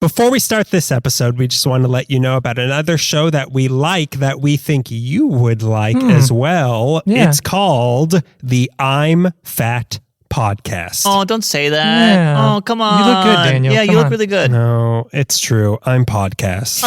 Before we start this episode, we just want to let you know about another show that we like that we think you would like as well. Yeah. It's called the I'm Fat Podcast. Oh, don't say that. Yeah. Oh, come on. You look good, Daniel. Yeah, Come you look on. really good. No, it's true. I'm Podcast.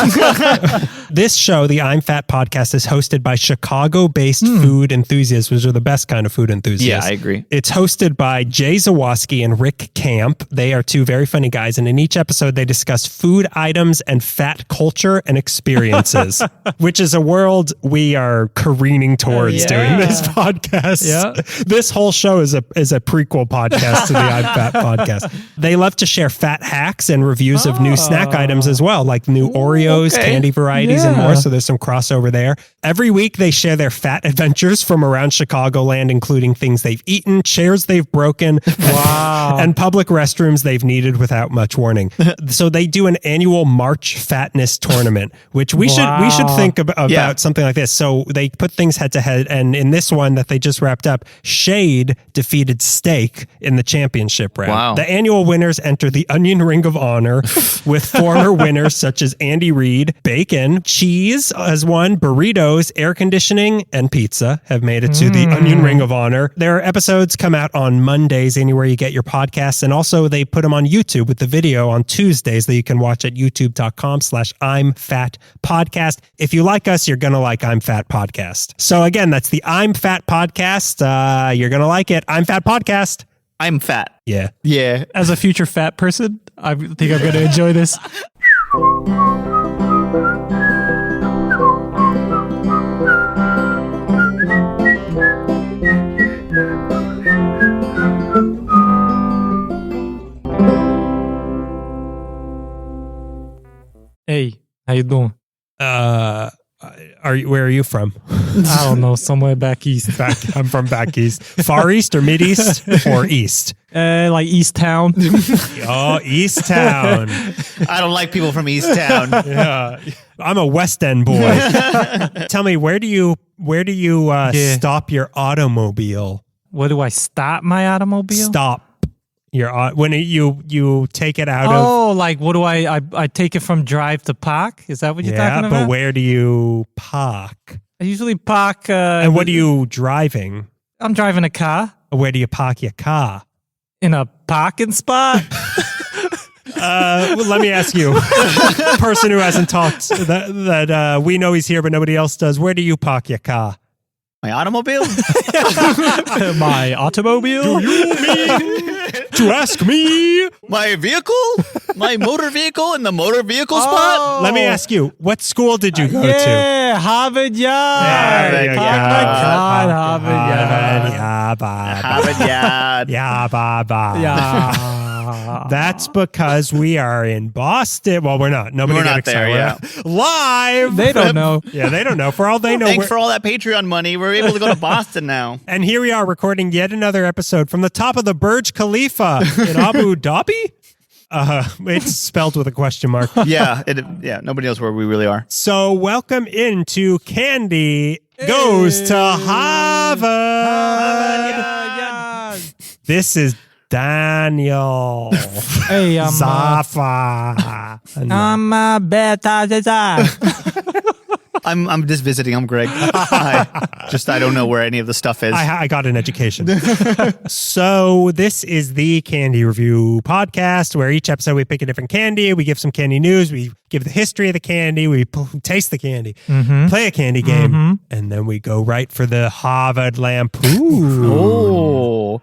This show, the I'm Fat Podcast, is hosted by Chicago-based food enthusiasts, which are the best kind of food enthusiasts. Yeah, I agree. It's hosted by Jay Zawoski and Rick Camp. They are two very funny guys, and in each episode, they discuss food items and fat culture and experiences, which is a world we are careening towards doing this podcast. Yeah. This whole show is a prequel podcast to the I'm Fat Podcast. They love to share fat hacks and reviews of new snack items as well, like new Oreos, okay. candy varieties, and Yeah. more. So there's some crossover there. Every week, they share their fat adventures from around Chicagoland, including things they've eaten, chairs they've broken, Wow. and public restrooms they've needed without much warning. So they do an annual March Fatness tournament, which we should think about something like this. So they put things head to head, and in this one that they just wrapped up, Shade defeated Steak in the championship round. Wow. The annual winners enter the Onion Ring of Honor with former winners such as Andy Reid. Bacon, cheese has won, burritos, air conditioning, and pizza have made it to the Onion Ring of Honor. Their episodes come out on Mondays, anywhere you get your podcasts, and also they put them on YouTube with the video on Tuesdays that you can watch at youtube.com/I'm Fat Podcast. If you like us, you're going to like I'm Fat Podcast. So again, that's the I'm Fat Podcast. You're going to like it. I'm Fat Podcast. I'm fat. Yeah. Yeah. As a future fat person, I think I'm going to enjoy this. Hey, how you doing? Where are you from? I don't know, somewhere back east. I'm from back east. Far East or Mid East or East? Like East Town. Oh, East Town. I don't like people from East Town. Yeah. I'm a West End boy. Tell me, where do you stop your automobile? Where do I stop my automobile? Stop your when you take it out of. Oh, like what do I take it from drive to park? Is that what you're talking about? But where do you park? I usually park. And what are you driving? I'm driving a car Where do you park your car? in a parking spot. Well, let me ask you, person who hasn't talked, that we know he's here, but nobody else does. Where do you park your car? My automobile? My automobile. To ask me? My vehicle? My motor vehicle in the motor vehicle spot? Let me ask you, what school did you go to? Yeah, Harvard Yard. Harvard Harvard Yard. Yeah, ba, Harvard Yard. yeah, ba, ba. Yeah. That's because we are in Boston. Well, we're not. Nobody We're got not excited. there, We're live. They don't know. Yeah, they don't know. For all they know, Thanks for all that Patreon money. We're able to go to Boston now. and here we are recording yet another episode from the top of the Burj Khalifa in Abu Dhabi. It's spelled with a question mark. Yeah, nobody knows where we really are. So welcome into Candy Goes to Harvard. This is Daniel. Hey, Zafa. I'm a beta. I'm just visiting. I'm Greg. I don't know where any of the stuff is. I got an education. So this is the Candy Review Podcast, where each episode we pick a different candy, we give some candy news, we give the history of the candy, we taste the candy, play a candy game, and then we go right for the Harvard Lampoon. Oh,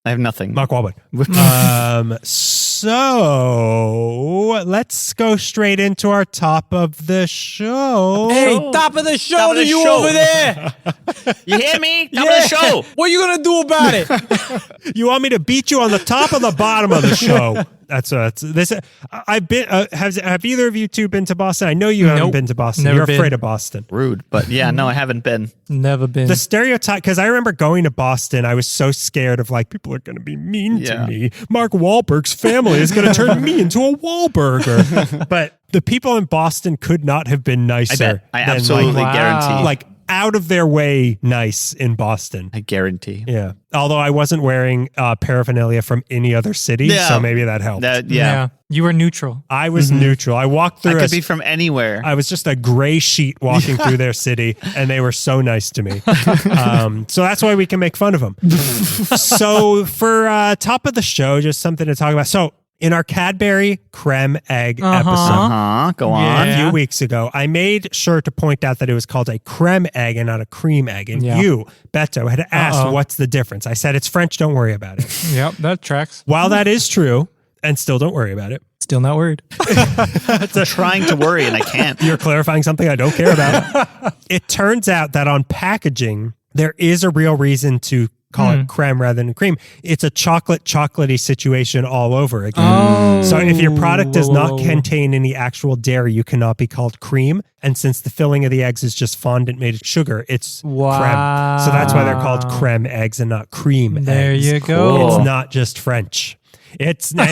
I have nothing. Mark Wahlberg. So let's go straight into our top of the show. Hey, top of the show Top of to the you show. over there. You hear me? Top of the show. What are you going to do about it? You want me to beat you on the top or the bottom of the show? That's this. I've been. Have either of you two been to Boston? I know you haven't Nope. been to Boston. Never You're been. afraid of Boston. Rude, but yeah, no, I haven't been. Never been. The stereotype, because I remember going to Boston, I was so scared of like people are going to be mean to Yeah. me. Mark Wahlberg's family is going to turn me into a Wahlburger. But the people in Boston could not have been nicer. I bet. I than, absolutely like, guarantee. like out of their way nice in Boston. I guarantee. Yeah. Although I wasn't wearing paraphernalia from any other city, so maybe that helped. Yeah. You were neutral. I was neutral. I walked through. I could be from anywhere. I was just a gray sheet walking through their city, and they were so nice to me. So that's why we can make fun of them. So for top of the show, just something to talk about. So in our Cadbury creme egg episode, Go on. a few weeks ago, I made sure to point out that it was called a creme egg and not a cream egg. And you, Beto, had asked what's the difference. I said, it's French, don't worry about it. Yep, that tracks. While that is true, and still don't worry about it. Still not worried. Trying to worry and I can't. You're clarifying something I don't care about. It turns out that on packaging, there is a real reason to call it creme rather than cream. It's a chocolatey situation all over again. So if your product does not contain any actual dairy, you cannot be called cream. And since the filling of the eggs is just fondant made of sugar, it's creme. So that's why they're called creme eggs and not cream eggs. There you go. Cool. It's not just French. It's not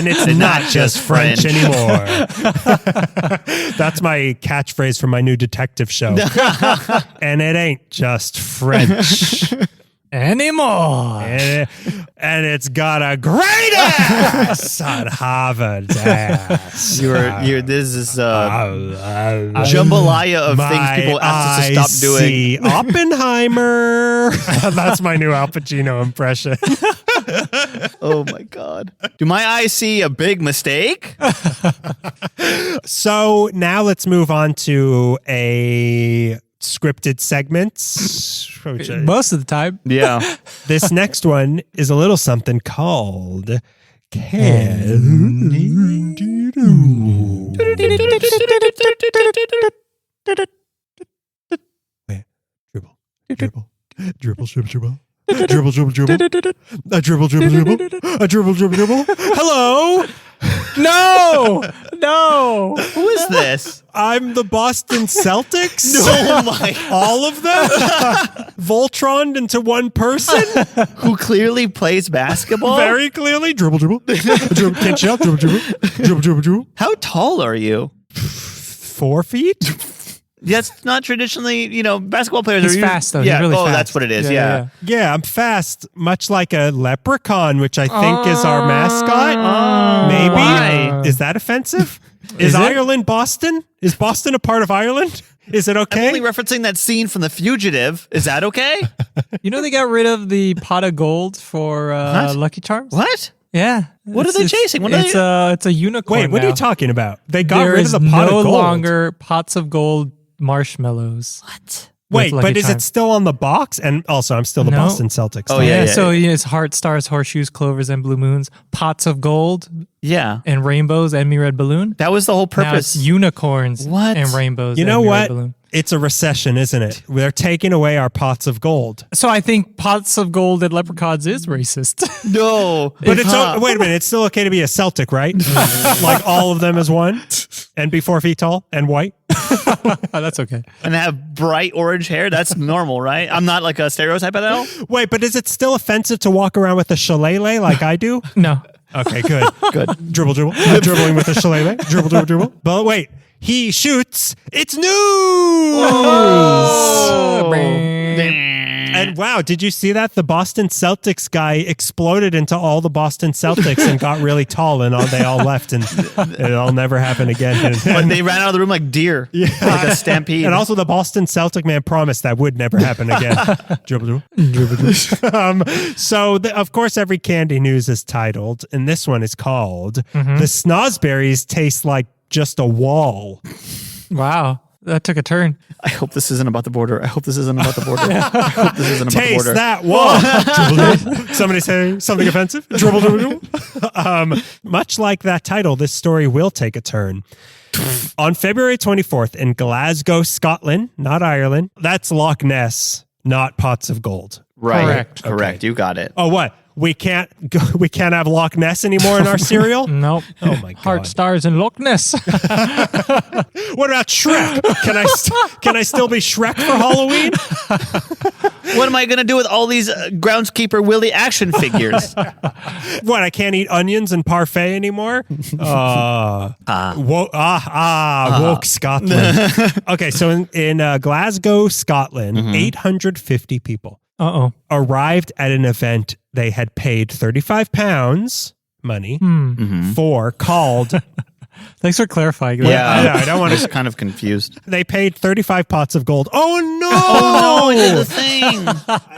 just French anymore. That's my catchphrase for my new detective show. And it ain't just French Anymore. and it's got a great ass on Harvard ass. This is jambalaya of things people ask us to stop doing. Oppenheimer. That's my new Al Pacino impression. Oh my God. Do my eyes see a big mistake? So now let's move on to a scripted segments. Most of the time. Yeah. This next one is a little something called Candy. Dribble, dribble, dribble, dribble. Dribble, dribble, dribble. A dribble, dribble, dribble. A dribble, dribble, dribble. Hello. No. Who is this? I'm the Boston Celtics. Oh my. All of them? Voltroned into one person? Who clearly plays basketball? Very clearly. Dribble, dribble. Dribble, can't shout. Dribble, dribble. Dribble, dribble, dribble. How tall are you? 4 feet? That's not traditionally, basketball players He's are fast, though. Yeah. He's really fast. That's what it is. Yeah. Yeah, I'm fast, much like a leprechaun, which I think is our mascot. Maybe. Why? Is that offensive? Is Ireland Boston? Is Boston a part of Ireland? Is it okay? I'm only referencing that scene from The Fugitive. Is that okay? They got rid of the pot of gold for Lucky Charms? What? Yeah. What are they chasing? It's a unicorn. Wait, what now. are you talking about? They got There rid is of the pot of no gold. longer pots of gold marshmallows. What? Wait, Lucky but is it Charms. still on the box? And also, I'm still the No. Boston Celtics. Oh, fan. yeah. So it's heart stars, horseshoes, clovers, and blue moons. Pots of gold Yeah. and rainbows, and me red balloon. That was the whole Now it's purpose. unicorns What? and rainbows. You and know me red what? balloon. It's a recession, isn't it? They're taking away our pots of gold. So I think pots of gold and leprechauns is racist. No. But wait a minute, it's still okay to be a Celtic, right? Like all of them as one and be 4 feet tall and white. That's okay. And have bright orange hair. That's normal, right? I'm not like a stereotype of that. Wait, but is it still offensive to walk around with a shillelagh like I do? No. Okay, good. Good. Dribble, dribble. I'm dribbling with a shillelagh. Dribble, dribble, dribble. But wait, he shoots. It's news! And wow, did you see that? The Boston Celtics guy exploded into all the Boston Celtics and got really tall, and they all left, and it'll never happen again. But they ran out of the room like deer. Yeah. Like a stampede. And also, the Boston Celtic man promised that would never happen again. Dribble, dribble. Dribble, dribble. So, of course, every candy news is titled, and this one is called The Snozberries Taste Like Just a Wall. Wow. That took a turn. I hope this isn't about the border. I hope this isn't about the border. I hope this isn't about the Taste border. that wall. Dribble, dribble. Somebody say something offensive? Dribble, dribble, dribble. Much like that title, this story will take a turn. On February 24th in Glasgow, Scotland, not Ireland, that's Loch Ness, not pots of gold. Right. Correct. Correct. You got it. Oh, what? We can't have Loch Ness anymore in our cereal? Nope. Oh my God. Heart stars and Loch Ness. What about Shrek? Can I still be Shrek for Halloween? What am I going to do with all these Groundskeeper Willie action figures? What, I can't eat onions and parfait anymore? Woke Scotland. Okay, so in Glasgow, Scotland, 850 people arrived at an event they had paid £35 money for called... Thanks for clarifying that. Yeah, I don't want I to... was kind of confused. They paid 35 pots of gold. Oh, no! Oh, no, I did the thing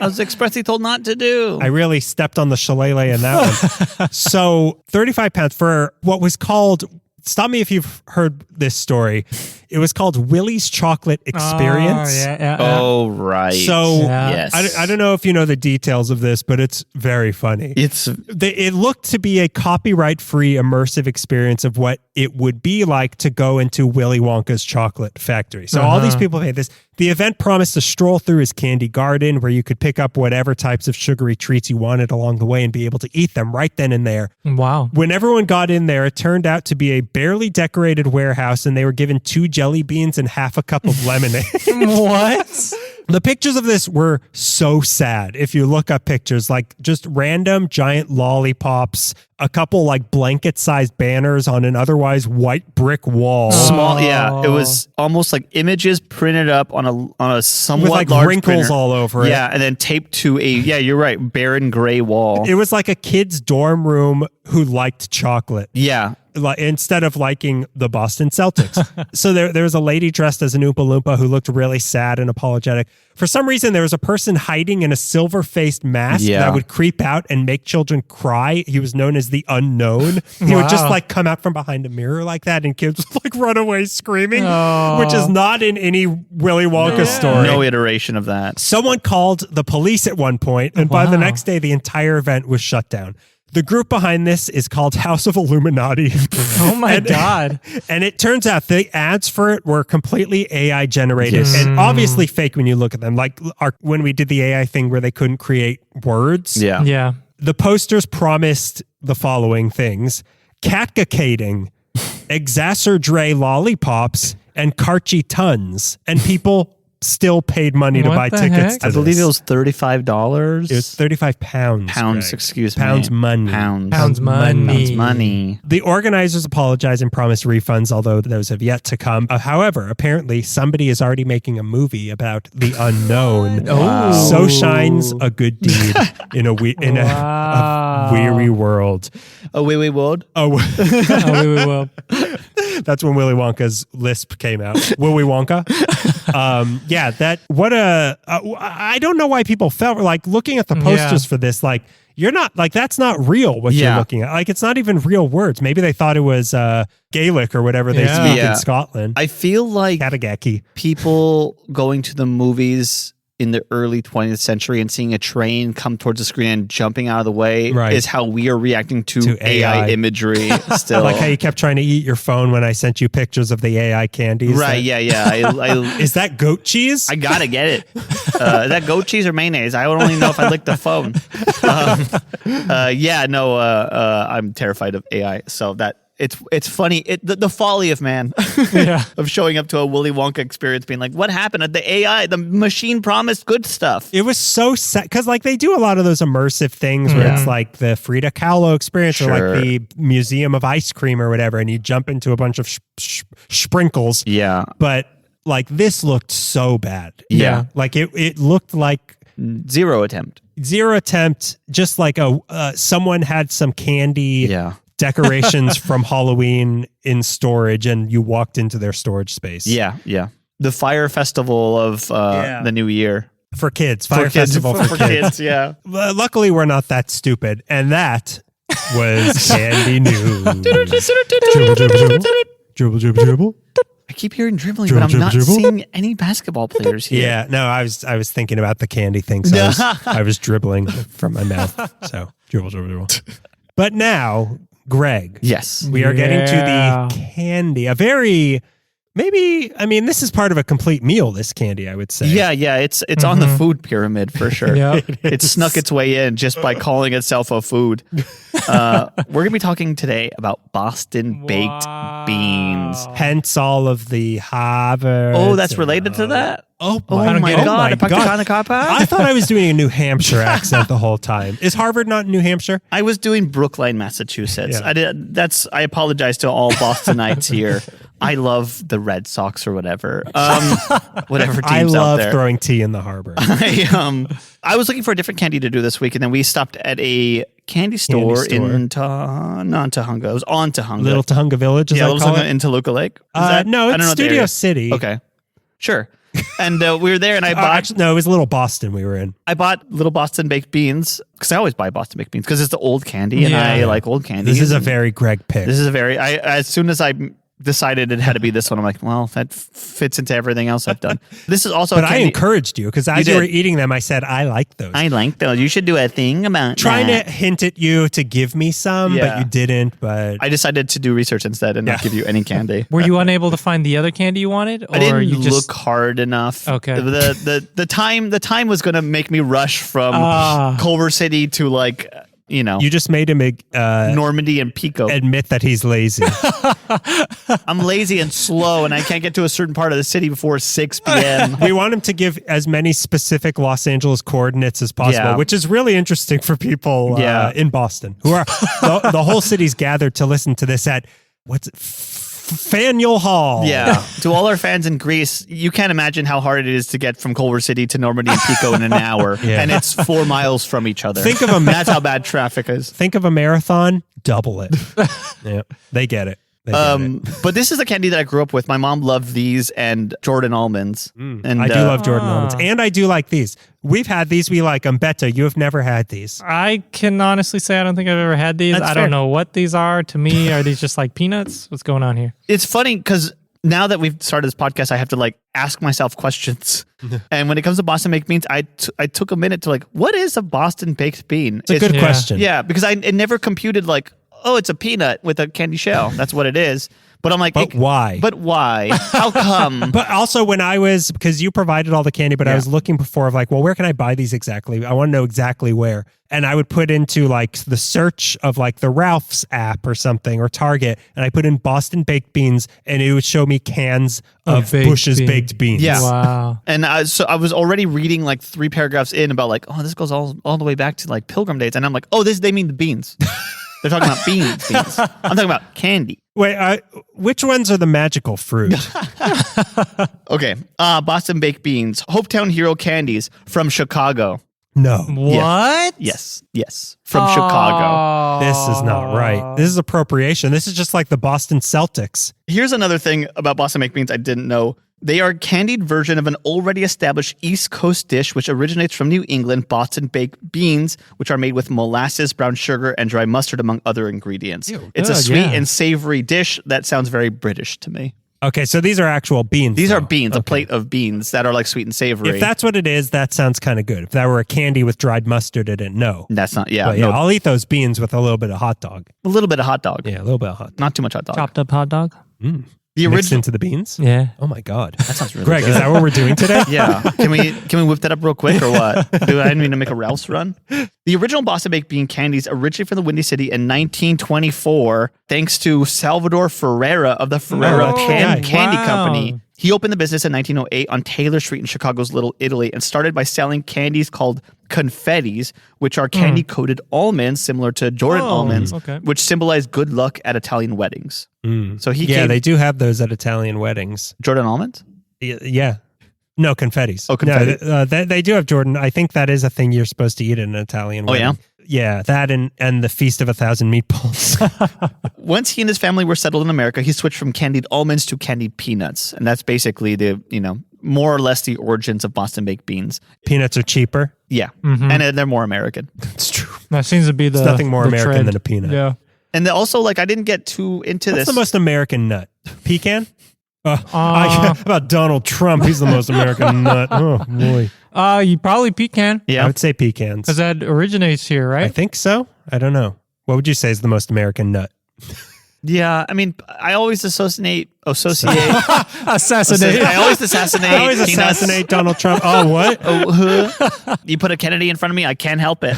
I was expressly told not to do. I really stepped on the shillelagh in that one. So 35 pounds for what was called... Stop me if you've heard this story. It was called Willie's Chocolate Experience. Oh, right. So yes. I don't know if you know the details of this, but it's very funny. It looked to be a copyright-free immersive experience of what it would be like to go into Willy Wonka's chocolate factory. So all these people paid this. The event promised to stroll through his candy garden where you could pick up whatever types of sugary treats you wanted along the way and be able to eat them right then and there. Wow. When everyone got in there, it turned out to be a barely decorated warehouse, and they were given 2 jelly beans and half a cup of lemonade. What? The pictures of this were so sad. If you look up pictures, like just random giant lollipops, a couple like blanket-sized banners on an otherwise white brick wall. Small, yeah. It was almost like images printed up on a somewhat with like large wrinkles printer. all over it. Yeah, and then taped to a you're right, barren gray wall. It was like a kid's dorm room who liked chocolate. Yeah. Instead of liking the Boston Celtics. So there was a lady dressed as an Oompa Loompa who looked really sad and apologetic. For some reason, there was a person hiding in a silver-faced mask that would creep out and make children cry. He was known as the Unknown. He would just like come out from behind a mirror like that, and kids would like run away screaming, which is not in any Willy Wonka story. No iteration of that. Someone called the police at one point, and by the next day, the entire event was shut down. The group behind this is called House of Illuminati. Oh my God. And it turns out the ads for it were completely AI generated and obviously fake when you look at them. Like when we did the AI thing where they couldn't create words. Yeah. The posters promised the following things: catcacating, exacerbate lollipops, and Karchi tons. And people still paid money to buy tickets to I believe this. it was $35. It was 35 pounds. Pounds, Greg. excuse Pounds me. money. Pounds money. The organizers apologized and promised refunds, although those have yet to come. However, apparently somebody is already making a movie about the unknown. Wow. So shines a good deed in a weary world. A wee world. Oh, That's when Willy Wonka's lisp came out. Willy Wonka. I don't know why people felt like looking at the posters for this, like, you're not like, that's not real what you're looking at. Like, it's not even real words. Maybe they thought it was Gaelic or whatever they speak in Scotland. I feel like Katagaki. people going to the movies in the early 20th century and seeing a train come towards the screen and jumping out of the way is how we are reacting to AI imagery still. Like how you kept trying to eat your phone when I sent you pictures of the AI candies. Right, Is that goat cheese? I gotta get it. Is that goat cheese or mayonnaise? I would only know if I licked the phone. I'm terrified of AI. So that it's funny. The folly of man of showing up to a Willy Wonka experience being like, what happened? The AI, the machine promised good stuff. It was so sad because like they do a lot of those immersive things where it's like the Frida Kahlo experience or like the Museum of Ice Cream or whatever, and you jump into a bunch of sprinkles. Yeah. But like this looked so bad. Yeah. Like it looked like Zero attempt. Just like someone had some candy decorations from Halloween in storage and you walked into their storage space. Yeah. The Fire Festival of the New Year. For kids. Fire Festival for kids. Yeah. Luckily, we're not that stupid. And that was Candy News. Dribble, dribble, dribble. I keep hearing dribbling, but I'm not seeing any basketball players here. Yeah, no, I was thinking about the candy thing, so I was dribbling from my mouth. So dribble, dribble, dribble. But now, Greg. Yes. We are getting to the candy. This is part of a complete meal, this candy, I would say. Yeah, it's on the food pyramid for sure. It snuck its way in just by calling itself a food. We're going to be talking today about Boston baked beans. Hence all of the Harvard. Oh, that's related to that? Oh my God! I parked the car in the car park. I thought I was doing a New Hampshire accent the whole time. Is Harvard not in New Hampshire? I was doing Brookline, Massachusetts. Yeah. I apologize to all Bostonites here. I love the Red Sox or whatever. Whatever teams I out love there. throwing tea in the harbor. I was looking for a different candy to do this week, and then we stopped at a candy store. In not Tahunga. It was on Tahunga. Little Tahunga Village, as I Little call Tahunga it. in Toluca Lake. No, I don't know it's what the Studio area is. City. Okay, sure. And we were there, and I bought. Actually, no, it was Little Boston we were in. I bought Little Boston baked beans because I always buy Boston baked beans because it's the old candy, and Yeah. I like old candy. This is a very Greg pick. This is a very. As soon as I decided it had to be this one, I'm like, well, that fits into everything else I've done. This is also. But a I candy. encouraged you because as You you were did. eating them, I said, I like those. I like those. You should do a thing about Trying that. to hint at you to give me some, Yeah. but you didn't. But I decided to do research instead and not give you any candy. Were you unable to find the other candy you wanted? Or I didn't you just look hard enough. Okay. The time was going to make me rush from Culver City to like you just made him Normandy and Pico. admit that he's lazy. I'm lazy and slow, and I can't get to a certain part of the city before 6 p.m. We want him to give as many specific Los Angeles coordinates as possible, Yeah. which is really interesting for people in Boston who are the whole city's gathered to listen to this at Faneuil Hall. Yeah. To all our fans in Greece, you can't imagine how hard it is to get from Culver City to Normandy and Pico in an hour. Yeah. And it's 4 miles from each other. Think of a- That's how bad traffic is. Think of a marathon, double it. Yeah, they get it. They get it. But this is a candy that I grew up with. My mom loved these and Jordan almonds. And I do love Jordan almonds, and I do like these. We've had these. We like them. Betta, you have never had these. I can honestly say I don't think I've ever had these. That's I fair. don't know what these are. To me, are these just like peanuts? What's going on here? It's funny because now that we've started this podcast, I have to like ask myself questions. And when it comes to Boston baked beans, I took a minute to like, what is a Boston baked bean? It's a good question. Yeah, because it never computed like, oh, it's a peanut with a candy shell. That's what it is. But I'm like, But why? But why? How come? But also when I was, because you provided all the candy, but I Yeah. was looking before of like, well, where can I buy these exactly? I want to know exactly where. And I would put into like the search of like the Ralph's app or something or Target. And I put in Boston baked beans and it would show me cans of baked Bush's beans. baked beans. Yeah. Wow. And so I was already reading like 3 paragraphs in about like, oh, this goes all the way back to like Pilgrim days. And I'm like, oh, they mean the beans. They're talking about beans. I'm talking about candy. Wait, which ones are the magical fruit? Okay. Boston baked beans, Hopetown Hero candies from Chicago. No. What? Yes. From Chicago. This is not right. This is appropriation. This is just like the Boston Celtics. Here's another thing about Boston baked beans I didn't know. They are a candied version of an already established East Coast dish, which originates from New England, Boston baked beans, which are made with molasses, brown sugar, and dry mustard, among other ingredients. It's a good, sweet yeah. and savory dish that sounds very British to me. Okay, so these are actual beans. These though. are beans, a plate of beans that are like sweet and savory. If that's what it is, that sounds kind of good. If that were a candy with dried mustard, I didn't know. That's not, yeah, But yeah, no, I'll eat those beans with a little bit of hot dog. a little bit of hot dog. Yeah, a little bit of hot dog. Not too much hot dog. Chopped up hot dog? The Mixed original. into the beans? Yeah. Oh my God. That sounds really Greg, good. is that what we're doing today? Yeah. Can we whip that up real quick or what? Do I need to make a Ralph's run? The original Boston baked bean candies originated from the Windy City in 1924, thanks to Salvador Ferreira of the Ferreira Oh, Candy wow. Company. He opened the business in 1908 on Taylor Street in Chicago's Little Italy and started by selling candies called confettis, which are candy-coated almonds similar to Jordan almonds, okay. which symbolize good luck at Italian weddings. So he Yeah, came... they do have those at Italian weddings. Jordan almonds? Yeah. No, confettis. Oh, confetti. No, they do have Jordan. I think that is a thing you're supposed to eat at an Italian wedding. yeah? Yeah, that and the Feast of 1,000 Meatballs. Once he and his family were settled in America, he switched from candied almonds to candied peanuts. And that's basically more or less the origins of Boston baked beans. Peanuts are cheaper. Yeah. And they're more American. It's true. That seems to be the It's nothing more the American trend. than a peanut. Yeah. And also, like, I didn't get too into What's this. the most American nut? Pecan? About Donald Trump. He's the most American nut. Oh, boy. You probably pecan. I Yeah. would say pecans. Because that originates here, I right? think so. I don't know. What would you say is the most American nut? Yeah, I mean, I always associate. Assassinate. I always assassinate. I always peanuts. assassinate Donald Trump. Oh, what? You put a Kennedy in front of me, I can't help it.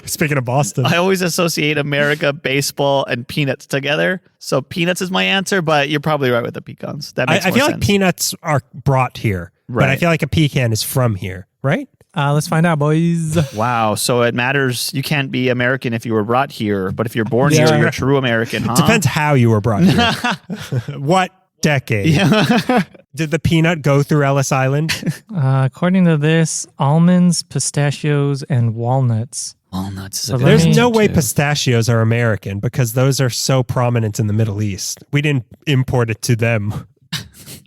Speaking of Boston. I always associate America, baseball, and peanuts together. So peanuts is my answer, but you're probably right with the pecans. That makes I more feel sense. like peanuts are brought here, but I Right. feel like a pecan is from here, right? Let's find out, boys. Wow, so it matters. You can't be American if you were brought here, but if you're born Yeah. here, you're a true American, huh? Depends how you were brought here. What decade? Yeah. Did the peanut go through Ellis Island? According to this, almonds, pistachios, and walnuts. Walnuts is So a good let There's me- no way too. pistachios are American because those are so prominent in the Middle East. We didn't import it to them.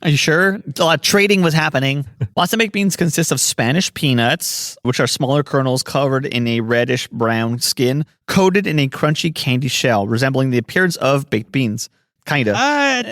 Are you sure? A lot of trading was happening. Boston baked beans consist of Spanish peanuts, which are smaller kernels covered in a reddish brown skin, coated in a crunchy candy shell, resembling the appearance of baked beans. Kind of.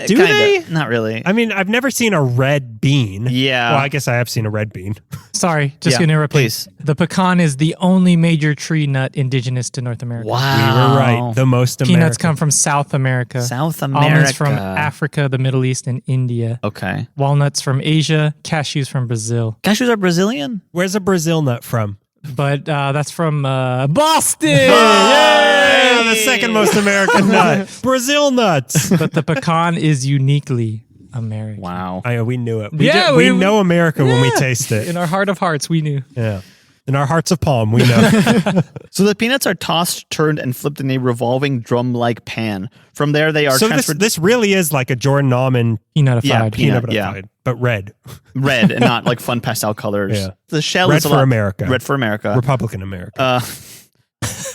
Do they? Not really. I mean, I've never seen a red bean. Yeah. Well, I guess I have seen a red bean. Sorry, just Yeah, going to interrupt. you. please. The pecan is the only major tree nut indigenous to North America. We Wow. were right. The most Peanuts American. come from South America. South America. Almonds from Africa, the Middle East, and India. Okay. Walnuts from Asia. Cashews from Brazil. Cashews are Brazilian? Where's a Brazil nut from? But that's from Boston. Yeah, the second most American nut. Brazil nuts. But the pecan is uniquely American. Wow. We knew it. Yeah, we we- know America when we Yeah. taste it. In our heart of hearts, we knew. Yeah. In our hearts of palm, we know. So the peanuts are tossed, turned, and flipped in a revolving drum-like pan. From there, they are So transferred this really is like a Jordan Almond Peanutified. Yeah, peanut yeah. butter, but red. red and not like fun pastel colors. Yeah. The shell Red is a for lot, America. Red for America. Republican America.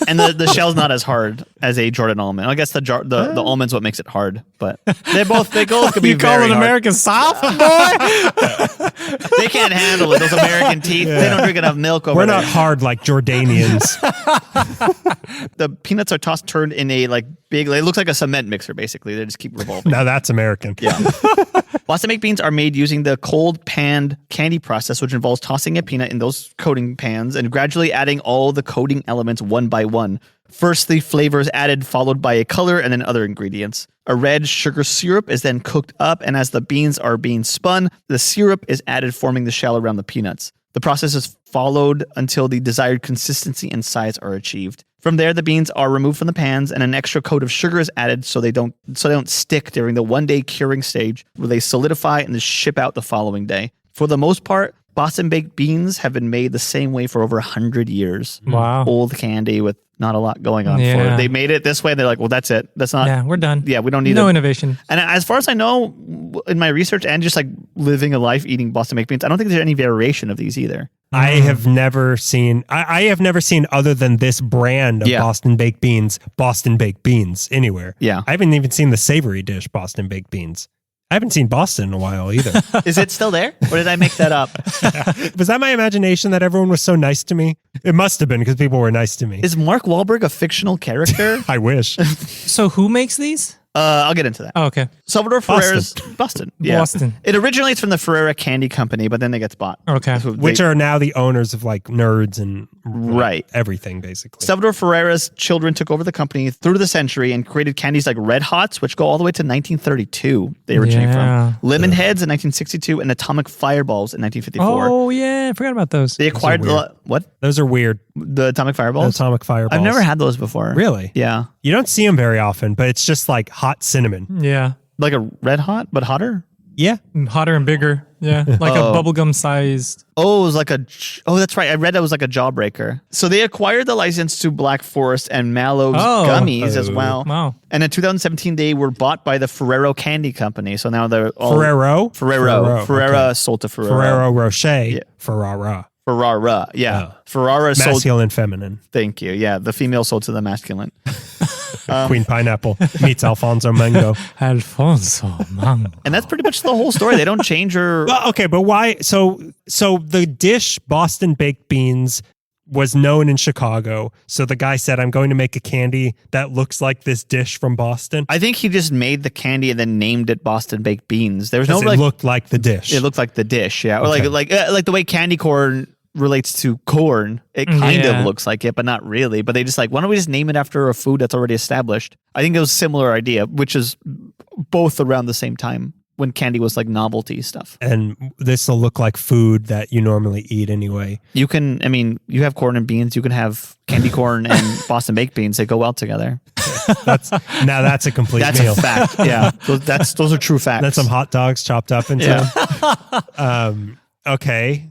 And the shell's not as hard as a Jordan almond. I guess the almond's what makes it hard, but they both could be You call very it hard. American soft, boy? They can't handle it. Those American teeth. They don't drink enough milk over We're there. not hard like Jordanians. The peanuts are tossed, turned in a like big. It looks like a cement mixer. Basically, they just keep revolving. Now that's American. Yeah. Boston baked beans are made using the cold panned candy process, which involves tossing a peanut in those coating pans and gradually adding all the coating elements one by one. First, the flavor is added, followed by a color and then other ingredients. A red sugar syrup is then cooked up, and as the beans are being spun, the syrup is added, forming the shell around the peanuts. The process is followed until the desired consistency and size are achieved. From there, the beans are removed from the pans, and an extra coat of sugar is added so they don't stick during the one-day curing stage, where they solidify and then ship out the following day. For the most part, Boston baked beans have been made the same way for over 100 years. Wow. Old candy with not a lot going on for Yeah. it. They made it this way. And they're like, well, that's it. That's not. Yeah, we're done. Yeah, we don't need no it. innovation. And as far as I know, in my research and just like living a life eating Boston baked beans, I don't think there's any variation of these either. I have never seen. I have never seen other than this brand of Yeah. Boston baked beans anywhere. Yeah. I haven't even seen the savory dish Boston baked beans. I haven't seen Boston in a while either. Is it still there? Or did I make that up? Was that my imagination that everyone was so nice to me? It must have been because people were nice to me. Is Mark Wahlberg a fictional character? I wish. So who makes these? I'll get into that. Oh, okay. Salvador Ferrera's Boston. Yeah. Boston. It originates from the Ferrera Candy Company, but then they get bought. Okay. So Which they- are now the owners of like Nerds and Right. everything basically. Salvador Ferrera's children took over the company through the century and created candies like Red Hots, which go all the way to 1932. They originate Yeah. from Lemon Heads in 1962 and Atomic Fireballs in 1954. Oh, yeah. I forgot about those. They acquired weird. what? Those are weird. The Atomic Fireballs? Atomic fireballs. I've never had those before. Really? Yeah. You don't see them very often, but it's just like hot cinnamon. Yeah. Like a Red Hot, but hotter? Yeah. Hotter and bigger. Yeah. Like a bubblegum sized. Oh, it was like that's right. I read that was like a jawbreaker. So they acquired the license to Black Forest and Mallow's gummies as well. Wow. And in 2017, they were bought by the Ferrero Candy Company. So now they're all Ferrero? Ferrera okay. sold to Ferrero. Ferrero Rocher. Yeah. Ferrara. Ferrara. Yeah. Oh. Ferrara sold. Masculine, feminine. Thank you. Yeah. The female sold to the masculine. Queen Pineapple meets Alfonso Mango. Alfonso Mango. And that's pretty much the whole story. They don't change or. Well, okay, but why? So the dish Boston baked beans was known in Chicago. So the guy said, I'm going to make a candy that looks like this dish from Boston. I think he just made the candy and then named it Boston Baked Beans. There was no Because it like. looked like the dish. It looked like the dish, yeah, or Okay. like the way candy corn relates to corn. It kind of looks like it, but not really. But they just like, why don't we just name it after a food that's already established? I think it was a similar idea, which is both around the same time when candy was like novelty stuff. And this will look like food that you normally eat anyway. You can, I mean, you have corn and beans. You can have candy corn and Boston baked beans. They go well together. That's a complete That's meal. a fact. Yeah, those are true facts. That's some hot dogs chopped up into. Yeah. Okay.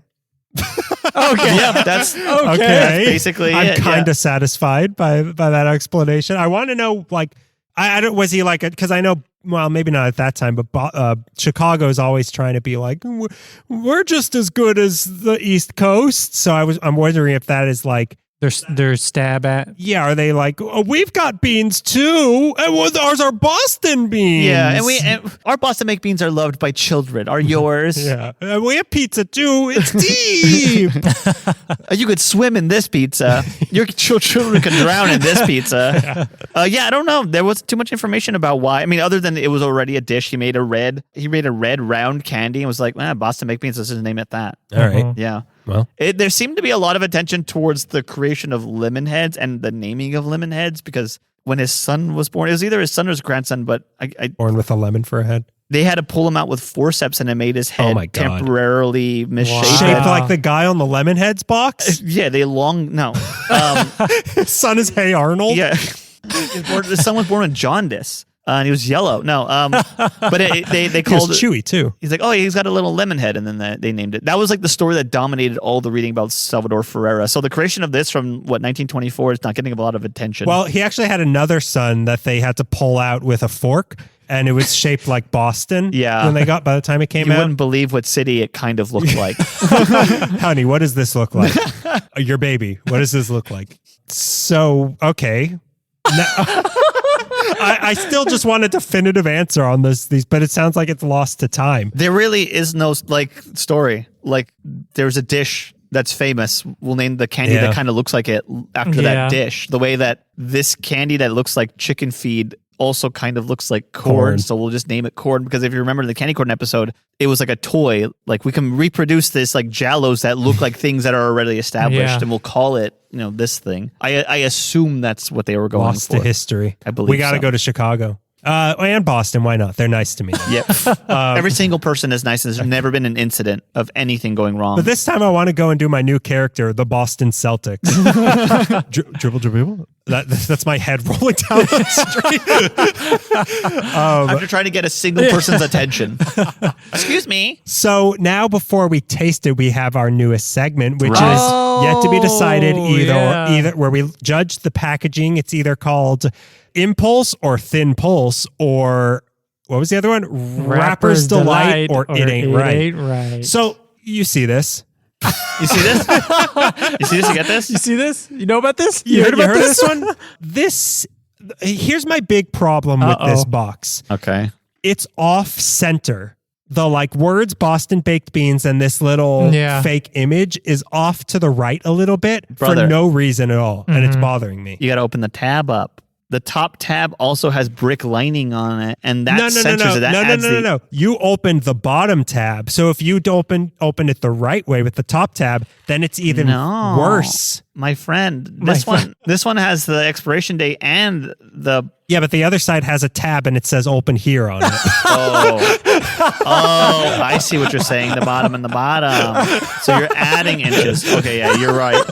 Okay. Yeah, that's Okay. That's basically I'm it. kind of satisfied by that explanation. I want to know, like, I don't, was he like, because I know, well, maybe not at that time, but Chicago is always trying to be like, we're just as good as the East Coast. So I'm wondering if that is like, Their stab at. yeah, are they like, oh, we've got beans too, and ours are Boston beans. Yeah, and our Boston baked beans are loved by children. Are yours? Yeah, we have pizza too. It's deep. You could swim in this pizza. Your children could drown in this pizza. Yeah, I don't know. There was too much information about why. I mean, other than it was already a dish. He made a red round candy and was like, Boston baked beans. Let's just name it that. All right. Yeah. Well, There seemed to be a lot of attention towards the creation of lemon heads and the naming of lemon heads because when his son was born, it was either his son or his grandson, but born with a lemon for a head. they had to pull him out with forceps and it made his head my God. temporarily misshapen. Shaped like the guy on the Lemonheads box. Yeah, no. His son is Hey Arnold. Yeah. His son was born with jaundice. And he was yellow. No, but they He called was it. chewy too. He's like, oh, he's got a little lemon head, and then they named it. That was like the story that dominated all the reading about Salvador Ferreira. So the creation of this from 1924 is not getting a lot of attention. Well, he actually had another son that they had to pull out with a fork, and it was shaped like Boston. Yeah. When they got by the time it came you out, wouldn't believe what city it kind of looked like. honey, what does this look like? Your baby. What does this look like? So okay. Now, I still just want a definitive answer on these, but it sounds like it's lost to time. There really is no like story. Like there's a dish that's famous. We'll name the candy that kind of looks like it after that dish. The way that this candy that looks like chicken feed also kind of looks like corn. So we'll just name it corn because if you remember the candy corn episode, it was like a toy. Like we can reproduce this like Jallos that look like things that are already established and we'll call it, this thing. I assume that's what they were going Lost for. to history. I believe we got to so. go to Chicago. And Boston. Why not? They're nice to me. Yep. Every single person is nice and there's never been an incident of anything going wrong. But this time I want to go and do my new character, the Boston Celtics. Dribble. That's my head rolling down the street. After trying to get a single person's attention. Excuse me. So now before we taste it, we have our newest segment, which is yet to be decided either where we judge the packaging. It's either called Impulse or Thin Pulse or what was the other one? Rapper's Delight or It Ain't Right. So you see this. You see this? You see this? You get this? You see this? You know about this? You heard about heard this one? Here's my big problem with this box. Okay. It's off center. The words Boston baked beans and this little fake image is off to the right a little bit for no reason at all. And it's bothering me. You got to open the tab up. The top tab also has brick lining on it, and that censors it. No. You opened the bottom tab. So if you open it the right way with the top tab, then it's even worse. My friend, this one has the expiration date and the. Yeah, but the other side has a tab and it says open here on it. Oh, I see what you're saying. The bottom and the bottom. So you're adding inches. Okay, yeah, you're right.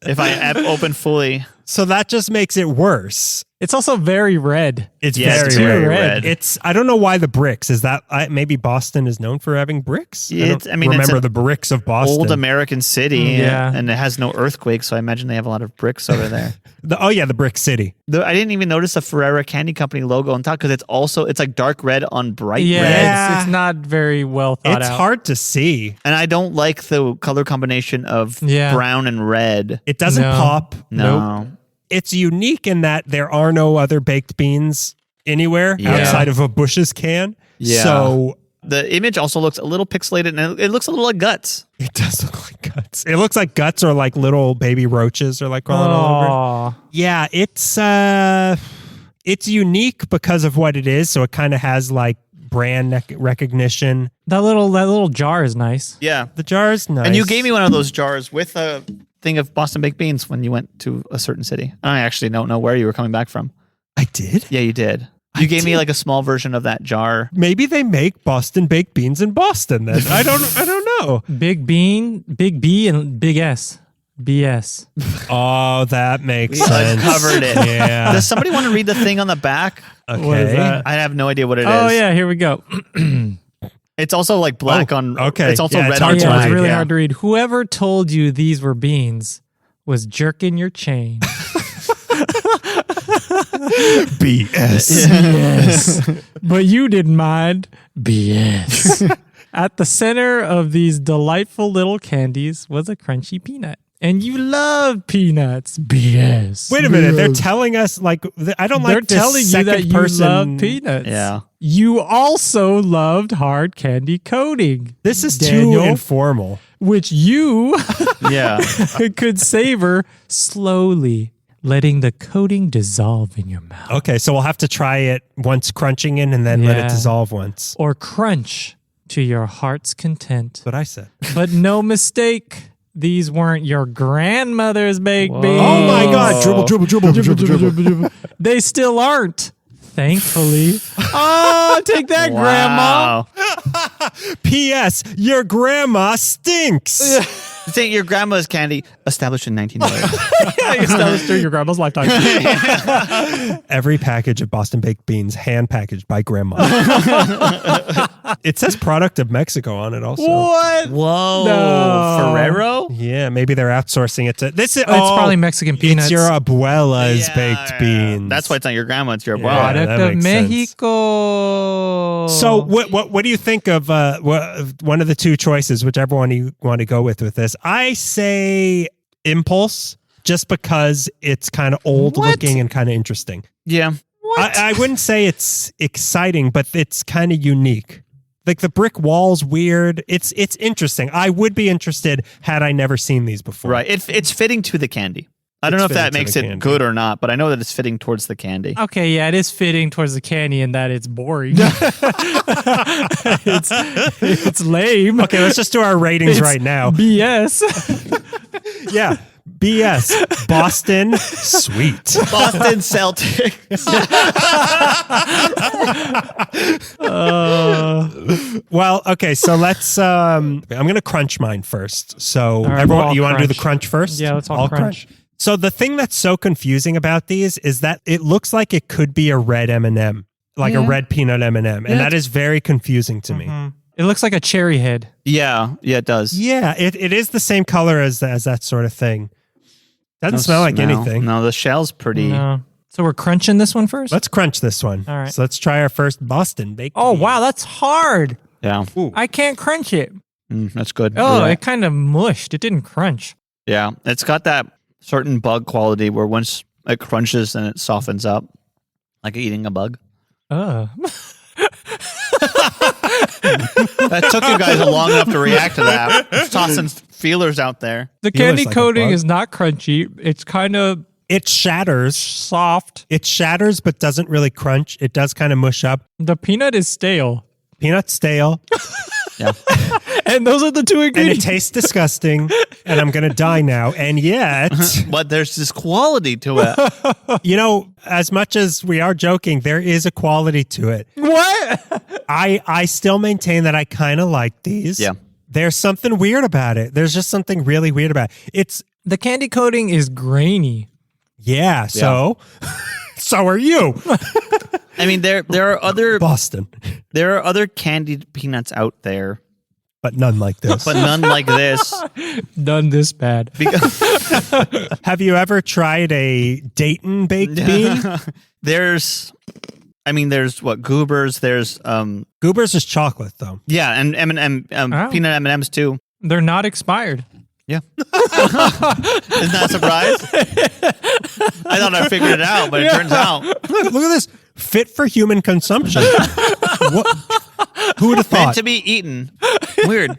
If I open fully. So that just makes it worse. It's also very red. It's very red. I don't know why the bricks. Is that maybe Boston is known for having bricks? Remember the bricks of Boston. Old American city. And it has no earthquake, so I imagine they have a lot of bricks over there. The brick city. I didn't even notice the Ferrera Candy Company logo on top because it's like dark red on bright red. It's not very well thought out. It's hard to see. And I don't like the color combination of brown and red. It doesn't pop. No. Nope. It's unique in that there are no other baked beans anywhere outside of a Bush's can. Yeah. So the image also looks a little pixelated and it looks a little like guts. It does look like guts. It looks like guts or like little baby roaches or crawling all over. Yeah, it's unique because of what it is. So it kind of has brand recognition. That little jar is nice. Yeah. The jar is nice. And you gave me one of those jars with a thing of Boston baked beans when you went to a certain city. I actually don't know where you were coming back from. I did? Yeah, you did. You gave me like a small version of that jar. Maybe they make Boston baked beans in Boston then. I don't know. Big Bean, Big B, and Big S. BS. Oh, that makes We sense. uncovered it. Yeah. Does somebody want to read the thing on the back? Okay. What is that? I have no idea what it is. Oh, yeah, here we go. It's also like black on. okay. It's also Yeah, red it's on hard to Yeah, black. it's really yeah. hard to read. Whoever told you these were beans was jerking your chain. BS. Yes. But you didn't mind. BS. At the center of these delightful little candies was a crunchy peanut. And you love peanuts. BS. Wait a minute. They're telling us like I don't like They're this telling you second that you person. love peanuts. Yeah. You also loved hard candy coating. This is Daniel, too informal. which you Yeah. could savor slowly, letting the coating dissolve in your mouth. Okay, so we'll have to try it once crunching in and then let it Yeah. dissolve once. Or crunch to your heart's content. That's what I said. But no mistake, these weren't your grandmother's baked beans. Oh my God. Dribble. They still aren't. Thankfully. Oh, take that, Grandma. Wow. P.S. Your grandma stinks. This ain't your grandma's candy. Established in 1900. Established during your grandma's lifetime. Every package of Boston baked beans hand packaged by grandma. It says product of Mexico on it also. What? Whoa. No. Ferrero? Yeah, maybe they're outsourcing it to this is It's probably Mexican peanuts. It's your abuela's Yeah. baked beans. That's why it's not your grandma, it's your Yeah. abuela. Product that of makes sense. Mexico. So what do you think of one of the two choices, whichever one you want to go with this? I say Impulse, just because it's kind of old What? looking and kind of interesting. Yeah. What? I wouldn't say it's exciting, but it's kind of unique. Like the brick wall's weird. It's interesting. I would be interested had I never seen these before. Right. It's fitting to the candy. I don't know if fitting that to makes the it candy. good or not, but I know that it's fitting towards the candy. Okay, yeah, it is fitting towards the candy in that it's boring. it's lame. Okay, let's just do our ratings It's right now. BS. Yeah. BS. Boston. Sweet. Boston Celtics. Well, okay, so let's I'm going to crunch mine first. So right, everyone, we'll you all want to do the crunch. crunch first? Yeah, let's all crunch. So the thing that's so confusing about these is that it looks like it could be a red M&M, like a Yeah. red peanut M&M, and Yeah. that is very confusing to me. It looks like a cherry head. Yeah, it does. Yeah, it is the same color as that sort of thing. Doesn't No smell like anything. No, the shell's pretty. No. So we're crunching this one first? Let's crunch this one. All right. So let's try our first Boston baked. Oh, bean. wow, that's hard. Yeah. I can't crunch it. That's good. Oh, You're right. it kind of mushed. It didn't crunch. Yeah. It's got that certain bug quality where once it crunches and it softens up, like eating a bug. That took you guys long enough to react to that. Just tossing feelers out there. The Feels candy like a coating bug. is not crunchy. It's kind of It shatters. soft. It shatters, but doesn't really crunch. It does kind of mush up. The peanut is stale. Peanut stale. Yeah. And those are the two And it ingredients. tastes disgusting, and I'm going to die now. And yet, But there's this quality to it. you know, as much as we are joking, there is a quality to it. What? I still maintain that I kind of like these. Yeah. There's something weird about it. There's just something really weird about it. It's, The candy coating is grainy. yeah, so, so are you, I mean, there are Boston, other candied peanuts out there, but none like this. but none like this. Done this bad. Have you ever tried a Dayton baked bean? There's what Goobers. There's Goobers is chocolate, though. yeah, and M&M Oh. peanut M&Ms too. They're not expired. Yeah, isn't that a surprise? I thought I figured it out, but it turns out Look at this. Fit for human consumption. What? Who would have meant thought? to be eaten. Weird.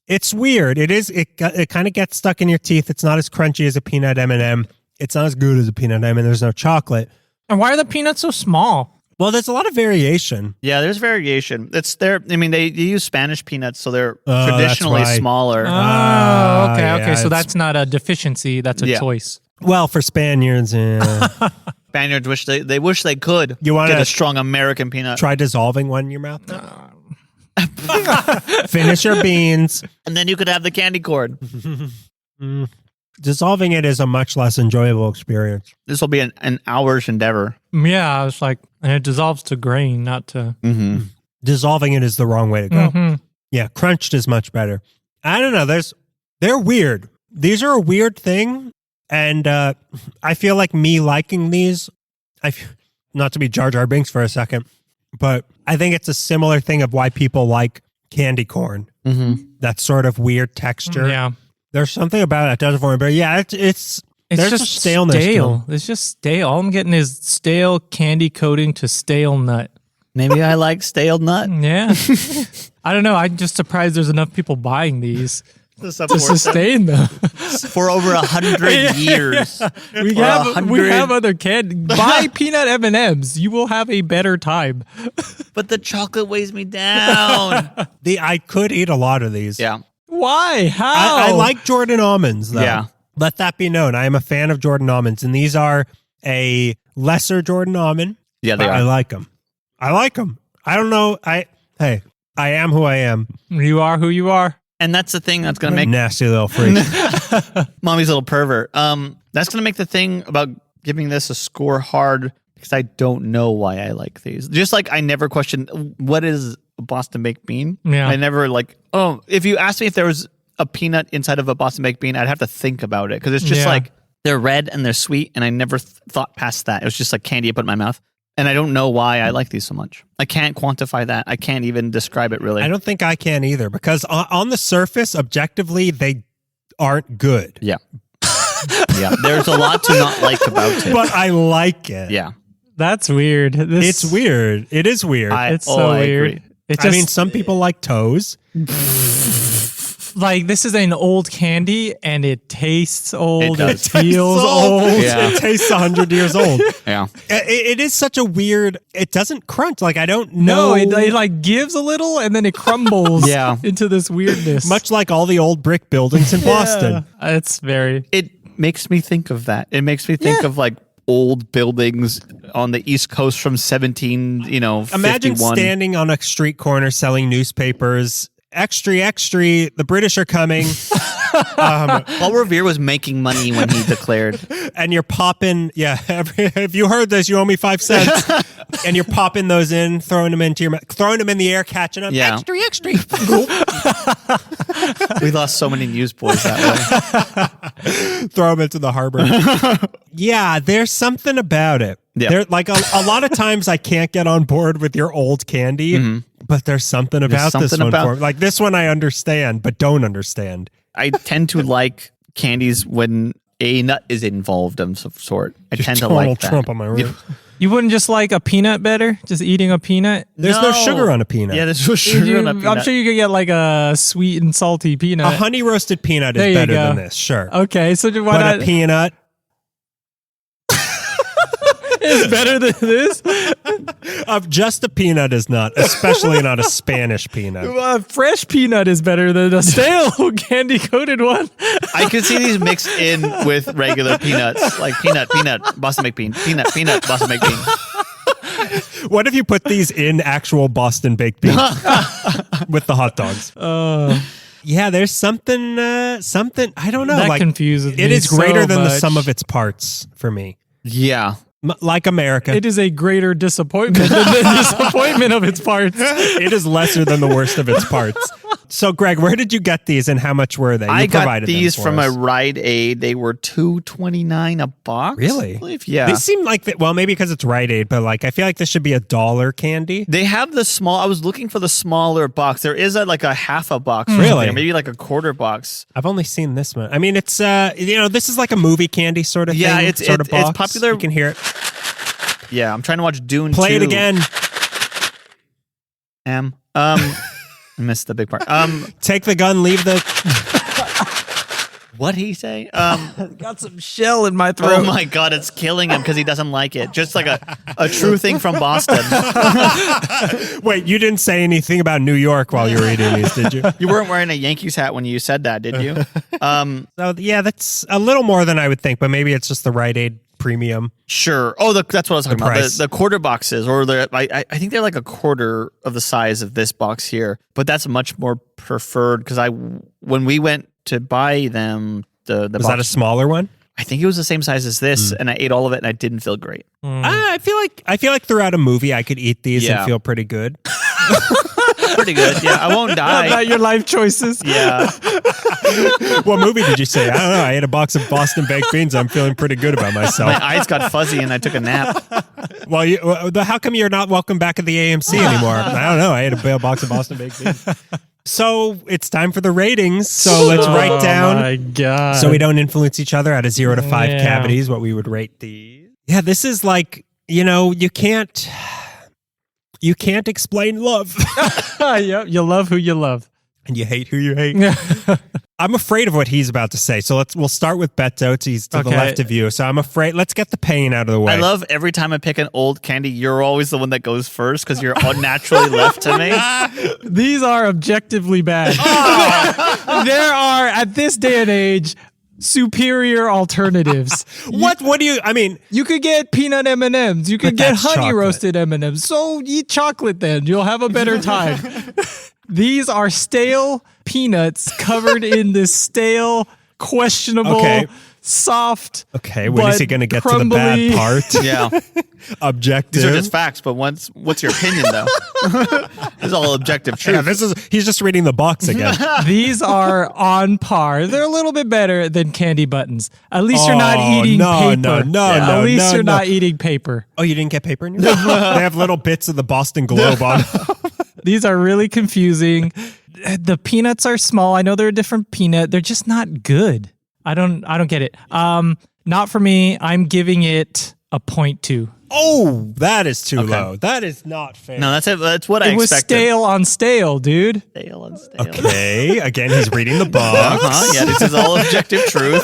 It's weird. It is. It kind of gets stuck in your teeth. It's not as crunchy as a peanut M&M. It's not as good as a peanut M&M. There's no chocolate. And why are the peanuts so small? Well, there's a lot of variation. Yeah, there's variation. It's there. I mean, they use Spanish peanuts, so they're Oh, that's traditionally why. smaller. Oh, okay, yeah, okay. So it's- that's not a deficiency. That's a Yeah. choice. Well, for Spaniards, Spaniards wish they wish they could You wanna get a strong American peanut, try dissolving one in your mouth. Finish your beans. and then you could have the candy corn. Dissolving it is a much less enjoyable experience. This will be an hour's endeavor. Yeah, I was like, and it dissolves to grain, not to. Mm-hmm. Dissolving it is the wrong way to go. Mhm. Yeah, crunched is much better. I don't know. They're weird. These are a weird thing, and I feel like me liking these. Not to be Jar Jar Binks for a second, but I think it's a similar thing of why people like candy corn. Mm-hmm. That sort of weird texture. Yeah, There's something about it that does it for me. But yeah, it's there's just a staleness to stale. them. It's just stale. All I'm getting is stale candy coating to stale nut. Maybe I like stale nut. Yeah, I don't know. I'm just surprised there's enough people buying these To to support them sustain them. for over 100 years. We For have 100 other candy. Buy peanut M&Ms. You will have a better time. But the chocolate weighs me down. I could eat a lot of these. Yeah. Why? How? I like Jordan almonds, though. Yeah. Let that be known. I am a fan of Jordan almonds, and these are a lesser Jordan almond. Yeah, they I are. like them. I don't know. I am who I am. You are who you are. And that's the thing that's going to make Nasty little freak. mommy's little pervert. That's going to make the thing about giving this a score hard because I don't know why I like these. Just like I never questioned what is a Boston baked bean. Yeah. I never if you asked me if there was a peanut inside of a Boston baked bean, I'd have to think about it because it's just Yeah. like they're red and they're sweet, and I never thought past that. It was just like candy I put in my mouth. And I don't know why I like these so much. I can't quantify that. I can't even describe it really. I don't think I can either because on the surface, objectively, they aren't good. Yeah. Yeah. There's a lot to not like about it. But I like it. Yeah. That's weird. It's weird. It is weird. It's so I weird. agree. It's I just mean, some people like toes. like this is an old candy and it tastes old. It, does. feels It's old. Yeah. It tastes 100 years old. Yeah. It is such a weird. It doesn't crunch. Like I don't No, know. it like gives a little and then it crumbles Yeah. into this weirdness. Much like all the old brick buildings in Boston. It's very It makes me think of that. It makes me think of like old buildings on the East Coast from 51. Imagine standing on a street corner selling newspapers. Extra, extra, the British are coming. Paul Revere was making money when he declared. And you're popping, if you heard this, you owe me 5 cents. And you're popping those in, throwing them into your mouth, throwing them in the air, catching them. Yeah. Extra, extra. We lost so many newsboys that way. Throw them into the harbor. Yeah, there's something about it. Yeah. There, like a lot of times I can't get on board with your old candy, but there's something about this something one about- for me. Like this one I understand, but don't understand. I tend to like candies when a nut is involved of some sort. I tend to Donald like that. Trump on my room. You wouldn't just like a peanut better? Just eating a peanut? There's no sugar on a peanut. Yeah, there's no sugar on a peanut. I'm sure you could get like a sweet and salty peanut. A honey roasted peanut There is you better go. than this, sure. Okay, so why But not? a peanut, It's better than this. just a peanut is not, especially not a Spanish peanut. A fresh peanut is better than a stale candy coated one. I could see these mixed in with regular peanuts, like peanut, Boston baked bean, peanut, Boston baked bean. What if you put these in actual Boston baked beans with the hot dogs? Yeah, there's something, I don't know. That like, confuses me. it is greater so than the much. sum of its parts for me. Yeah. Like America. It is a greater disappointment than the disappointment of its parts. It is lesser than the worst of its parts. So, Greg, where did you get these and how much were they? You I got provided them these for from us. a Rite Aid. They were $2.29 a box. Really? I believe. Yeah. These seem like, well, maybe because it's Rite Aid, but like I feel like this should be $1 candy. They have the small. I was looking for the smaller box. There is like a half a box. or Really? something, or maybe like a quarter box. I've only seen this one. I mean, it's this is like a movie candy sort of Yeah, thing. it's- sort of it's box. popular- You can hear it. Yeah, I'm trying to watch Dune. Play 2. it again. I missed the big part. Take the gun. Leave the. What'd he say? Got some shell in my Oh throat. my God, it's killing him because he doesn't like it. Just like a true thing from Boston. Wait, you didn't say anything about New York while you were eating these, did you? You weren't wearing a Yankees hat when you said that, did you? So yeah, that's a little more than I would think, but maybe it's just the Rite Aid premium. Sure. Oh, that's what I was talking about. price. The quarter boxes, or I think they're like a quarter of the size of this box here, but that's much more preferred because when we went to buy them, the Was box, that a smaller one? I think it was the same size as this, and I ate all of it, and I didn't feel great. I feel like throughout a movie I could eat these Yeah. and feel pretty good. Pretty good. Yeah, I won't How die. about your life choices? Yeah. What movie did you say? I don't know. I ate a box of Boston baked beans. I'm feeling pretty good about myself. My eyes got fuzzy, and I took a nap. Well, how come you're not welcome back at the AMC anymore? I don't know. I ate a box of Boston baked beans. So it's time for the ratings. So let's write down, Oh my God. so we don't influence each other, out of 0 to 5 Yeah. cavities, what we would rate these. Yeah, this is like, you can't explain love. Yep, you love who you love. And you hate who you hate. I'm afraid of what he's about to say. So we'll start with Beto. He's to the Okay. left of you. So I'm afraid. Let's get the pain out of the way. I love every time I pick an old candy, you're always the one that goes first because you're unnaturally left to me. These are objectively bad. There are, at this day and age, superior alternatives. What do you? I mean, You could get peanut M&Ms. You could But get that's honey chocolate. roasted M&Ms. So eat chocolate then. You'll have a better time. These are stale peanuts covered in this stale, questionable, Okay. soft. okay. When is he but going to get crumbly. to the bad part? Yeah. Objective. These are just facts, but what's your opinion, though? This is all objective truth. Yeah, he's just reading the box again. These are on par. They're a little bit better than candy buttons. At least you're not Oh, eating no, paper. no, At least you're no. not eating paper. Oh, you didn't get paper in your mouth? They have little bits of the Boston Globe on. These are really confusing. The peanuts are small. I know they're a different peanut. They're just not good. I don't get it. Not for me. I'm giving it a 0.2. Oh, that is too low. That is not fair. No, that's it. That's what I It was expected. stale on stale, dude. Stale and stale. Okay. Again, he's reading the box. Yeah, this is all objective truth.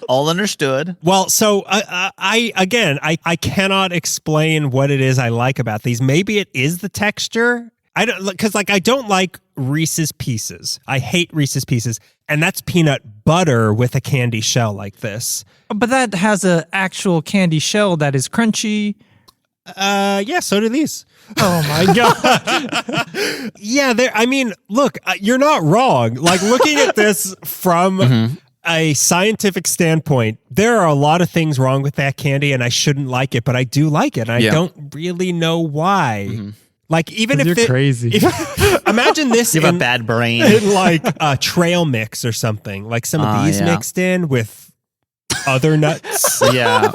All understood. Well, so I cannot explain what it is I like about these. Maybe it is the texture. I don't like Reese's Pieces. I hate Reese's Pieces, and that's peanut butter with a candy shell like this. But that has an actual candy shell that is crunchy. Yeah, so do these. Oh my God. Yeah, I mean, look, you're not wrong. Like, looking at this from a scientific standpoint, there are a lot of things wrong with that candy, and I shouldn't like it, but I do like it. And I don't really know why. Like, even if You're crazy. Imagine this You have in, a bad brain. in like a trail mix or something. Like some of these yeah. mixed in with other nuts. Yeah.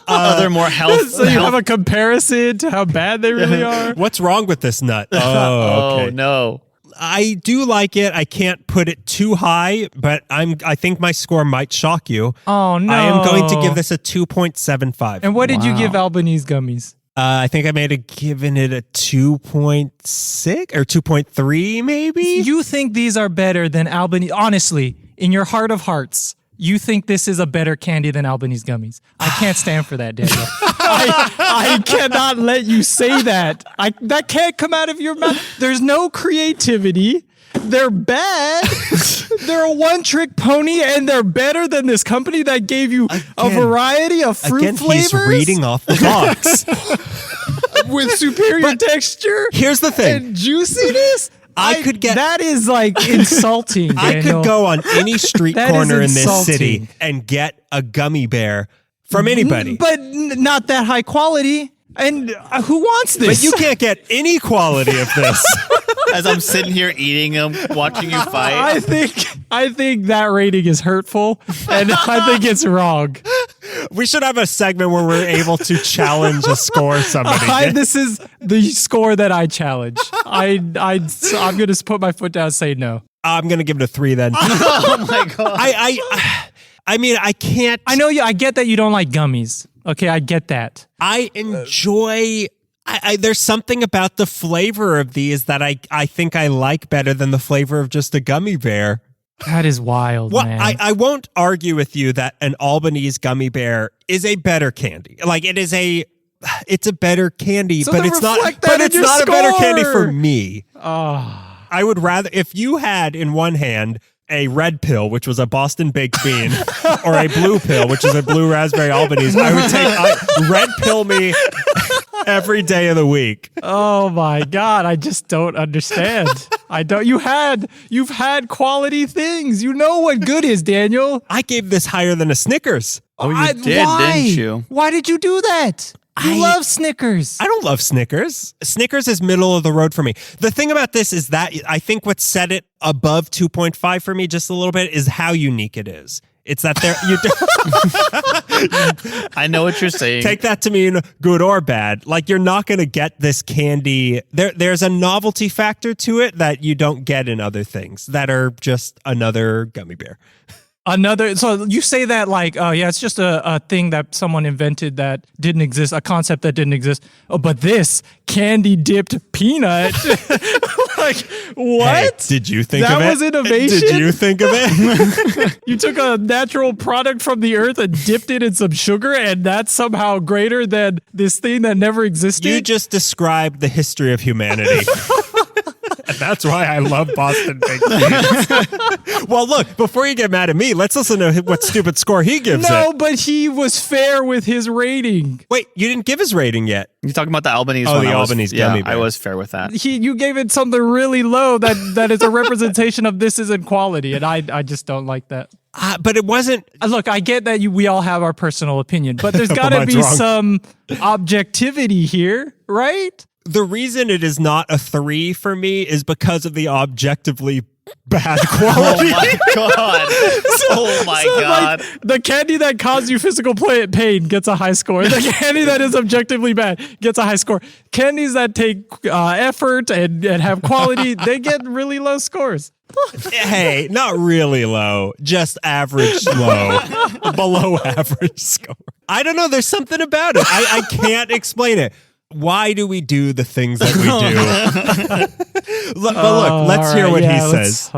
Other more health. So you have a comparison to how bad they really are? What's wrong with this nut? Oh, Oh okay. no. I do like it. I can't put it too high, but I think my score might shock you. Oh, no. I am going to give this a 2.75. And what did you Wow. give Albanese gummies? I think I may have given it a 2.6 or 2.3 maybe. You think these are better than Albanese? Honestly, in your heart of hearts, you think this is a better candy than Albanese gummies? I can't stand for that, Daniel. I cannot let you say that. That can't come out of your mouth. There's no creativity. They're bad. They're a one-trick pony, and they're better than this company that gave you a variety of fruit Again, flavors he's reading off the box. with superior texture Here's the thing. and juiciness. I could get- that is like insulting. I Daniel. could go on any street That is corner in this insulting. city and get a gummy bear from anybody. but not that high quality. And who wants this? But you can't get any quality of this. As I'm sitting here eating them, watching you fight. I think that rating is hurtful, and I think it's wrong. We should have a segment where we're able to challenge a score somebody. This is the score that I challenge. I'm going to put my foot down and say no. I'm going to give it a 3 then. Oh my god. I mean, I can't. I know you. I get that you don't like gummies. Okay, I get that. I enjoy. There's something about the flavor of these that I think I like better than the flavor of just a gummy bear. That is wild, Well, man. I won't argue with you that an Albanese gummy bear is a better candy. Like it's a better candy, So but then it's not. reflect that But in it's your not a better candy for score. me. Oh. I would rather if you had in one hand a red pill, which was a Boston baked bean, or a blue pill, which is a blue raspberry Albanese. I would take red pill me every day of the week. Oh my God. I just don't understand. You've had quality things. You know what good is, Daniel. I gave this higher than a Snickers. Oh, you did, why? didn't you? Why did you do that? You love Snickers. I don't love Snickers. Snickers is middle of the road for me. The thing about this is that I think what set it above 2.5 for me just a little bit is how unique it is. It's that I know what you're saying. take that to mean good or bad. Like you're not going to get this candy. There's a novelty factor to it that you don't get in other things that are just another gummy bear. So you say that like, oh yeah, it's just a thing that someone invented that didn't exist, a concept that didn't exist. Oh, but this candy dipped peanut, like what? Hey, did you think That of it? was innovation? Did you think of it? You took a natural product from the earth and dipped it in some sugar, and that's somehow greater than this thing that never existed. You just described the history of humanity. And that's why I love Boston baked beans. Well, look, before you get mad at me, let's listen to what stupid score he gives No, it. but he was fair with his rating. Wait, you didn't give his rating yet. You're talking about the Albanese Oh, one. the I was- Albanese yeah, gummy bear. I was fair with that. You gave it something really low that is a representation of this isn't quality, and I just don't like that. But it wasn't. Look, I get that we all have our personal opinion, but there's But got to mine's be wrong. some objectivity here, right? The reason it is not a 3 for me is because of the objectively bad Oh quality. my god! Oh my So, god! like, the candy that caused you physical pain gets a high score. The candy that is objectively bad gets a high score. Candies that take effort and have quality, they get really low scores. Hey, not really low, just average low, below average score. I don't know. There's something about it. I can't explain it. Why do we do the things that we do? But look, let's hear what he says.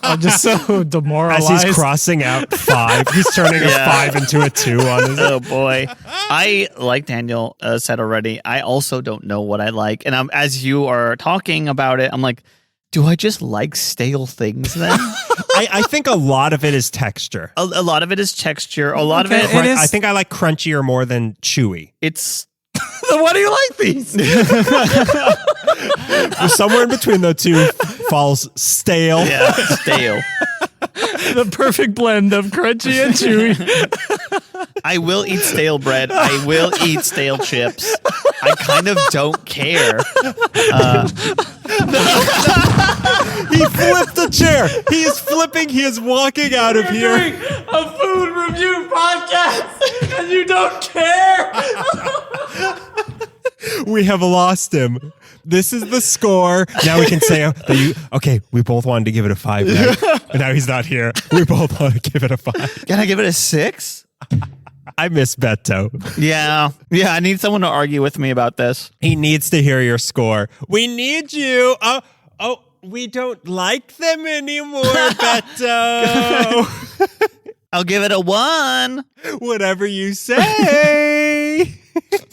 I'm just so As demoralized. he's crossing out 5, he's turning a 5 into a 2 on his. Oh boy! I like Daniel said already. I also don't know what I like, and as you are talking about it, I'm like, do I just like stale things then? I think a lot of it is texture. a lot of it is texture. A lot Okay, of it is- I think I like crunchier more than chewy. it's Why do you like these? Somewhere in between the two falls stale. yeah, stale. The perfect blend of crunchy and chewy. I will eat stale bread. I will eat stale chips. I kind of don't care. He flipped a chair. He is flipping. He is walking out of here. A food review podcast and you don't care. We have lost him. This is the score. Now we can say, okay, we both wanted to give it a 5. And now he's not here. We both want to give it a 5. Can I give it a 6? I miss Beto. Yeah. I need someone to argue with me about this. He needs to hear your score. We need you. Oh, we don't like them anymore, Beto. I'll give it a 1. Whatever you say.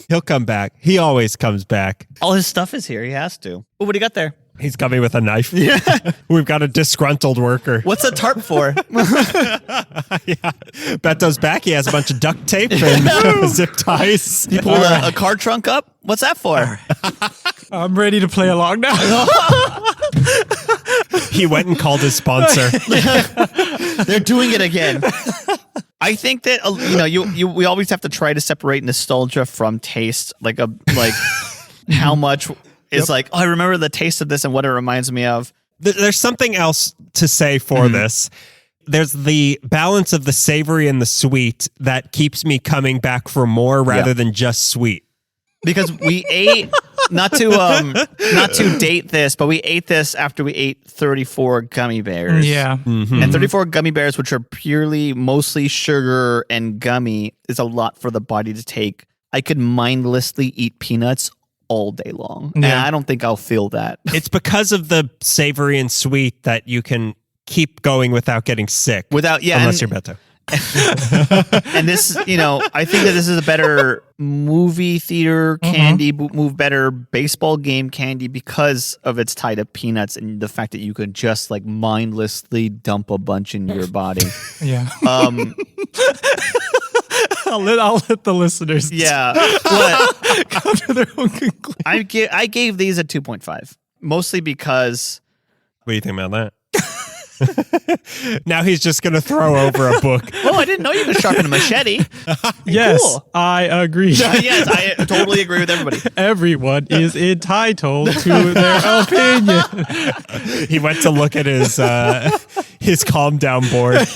He'll come back. He always comes back. All his stuff is here. He has to. Oh, what do you got there? He's coming with a knife. Yeah. We've got a disgruntled worker. What's a tarp for? Yeah. Beto's back. He has a bunch of duct tape and zip ties. He pulled a car trunk up? What's that for? I'm ready to play along now. He went and called his sponsor. They're doing it again. I think that we always have to try to separate nostalgia from taste. Like how much is like, oh, I remember the taste of this and what it reminds me of. There's something else to say for this. There's the balance of the savory and the sweet that keeps me coming back for more rather than just sweet. Because we ate not to date this, but we ate this after we ate 34 gummy bears. Yeah. And 34 gummy bears, which are purely mostly sugar and gummy, is a lot for the body to take. I could mindlessly eat peanuts all day long. And Yeah. I don't think I'll feel that. It's because of the savory and sweet that you can keep going without getting sick. and- Unless you're Beto. And this, I think that this is a better movie theater candy, better baseball game candy because of its tie to peanuts and the fact that you could just like mindlessly dump a bunch in your body. Yeah. Um, I'll let the listeners yeah, but come to their own conclusion. I gave these a 2.5, mostly because What do you think about that? Now he's just going to throw over a book. oh, I didn't know you could sharpen a machete. Yes, Cool. I agree. Yes, I totally agree with everybody. Everyone is entitled to their opinion. He went to look at his calm down board.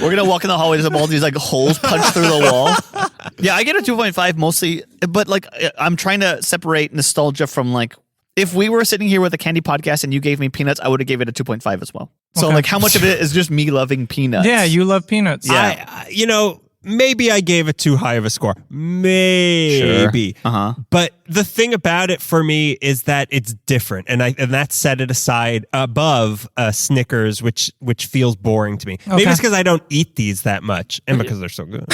We're gonna walk in the hallway. There's all these like holes punched through the wall. Yeah, I get a 2.5 mostly, but like I'm trying to separate nostalgia from like if we were sitting here with a candy podcast and you gave me peanuts, I would have gave it a 2.5 as well. So Okay. like how much of it is just me loving peanuts? Yeah, you love peanuts. Yeah. Maybe I gave it too high of a score. Maybe. Sure. Uh-huh. But the thing about it for me is that it's different, and that set it aside above Snickers, which feels boring to me. Maybe it's because I don't eat these that much, and because they're so good.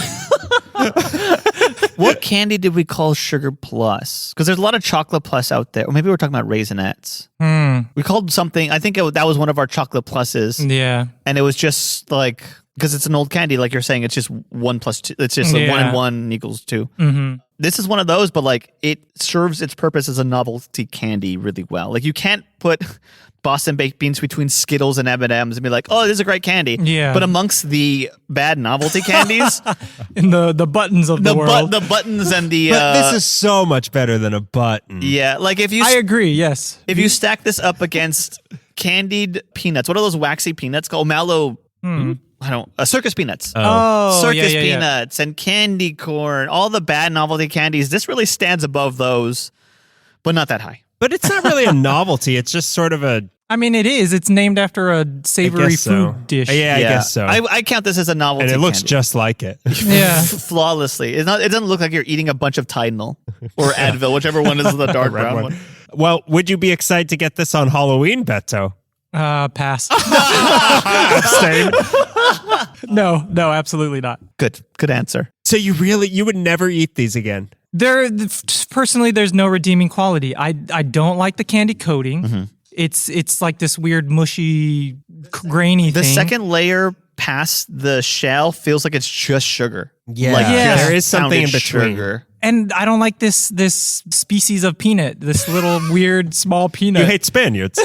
What candy did we call Sugar Plus? Because there's a lot of Chocolate Plus out there. Or maybe we're talking about Raisinets. We called something, I think that was one of our Chocolate Pluses. Yeah. And it was just like, because it's an old candy, like you're saying, it's just 1 plus 2. It's just like 1 and 1 equals 2. Mm-hmm. This is one of those, but like it serves its purpose as a novelty candy really well. Like you can't put Boston baked beans between Skittles and M&Ms and be like, oh, this is a great candy. Yeah. But amongst the bad novelty candies, In the buttons of the world. the buttons and the But this is so much better than a button. yeah, like if you I agree, yes. if you stack this up against candied peanuts, what are those waxy peanuts called? Mallow. Circus peanuts. Oh, Circus yeah. peanuts and candy corn, all the bad novelty candies. This really stands above those, but not that high. But it's not really a novelty. It's just sort of a I mean, it is. It's named after a savory guess so. food dish. Yeah, I guess so. I count this as a novelty. and it looks candy. just like it. Yeah. flawlessly. It's not. It doesn't look like you're eating a bunch of Tylenol or Advil, whichever one is the dark Red brown one. Well, would you be excited to get this on Halloween, Beto? Pass. Abstain. No, absolutely not. Good answer. So you would never eat these again? Personally, there's no redeeming quality. I don't like the candy coating. Mm-hmm. It's like this weird mushy, grainy The thing. second layer past the shell feels like it's just sugar. Yeah. like Yeah. just There is something in pounded between. Sugar. And I don't like this species of peanut, this little weird small peanut. You hate Spaniards.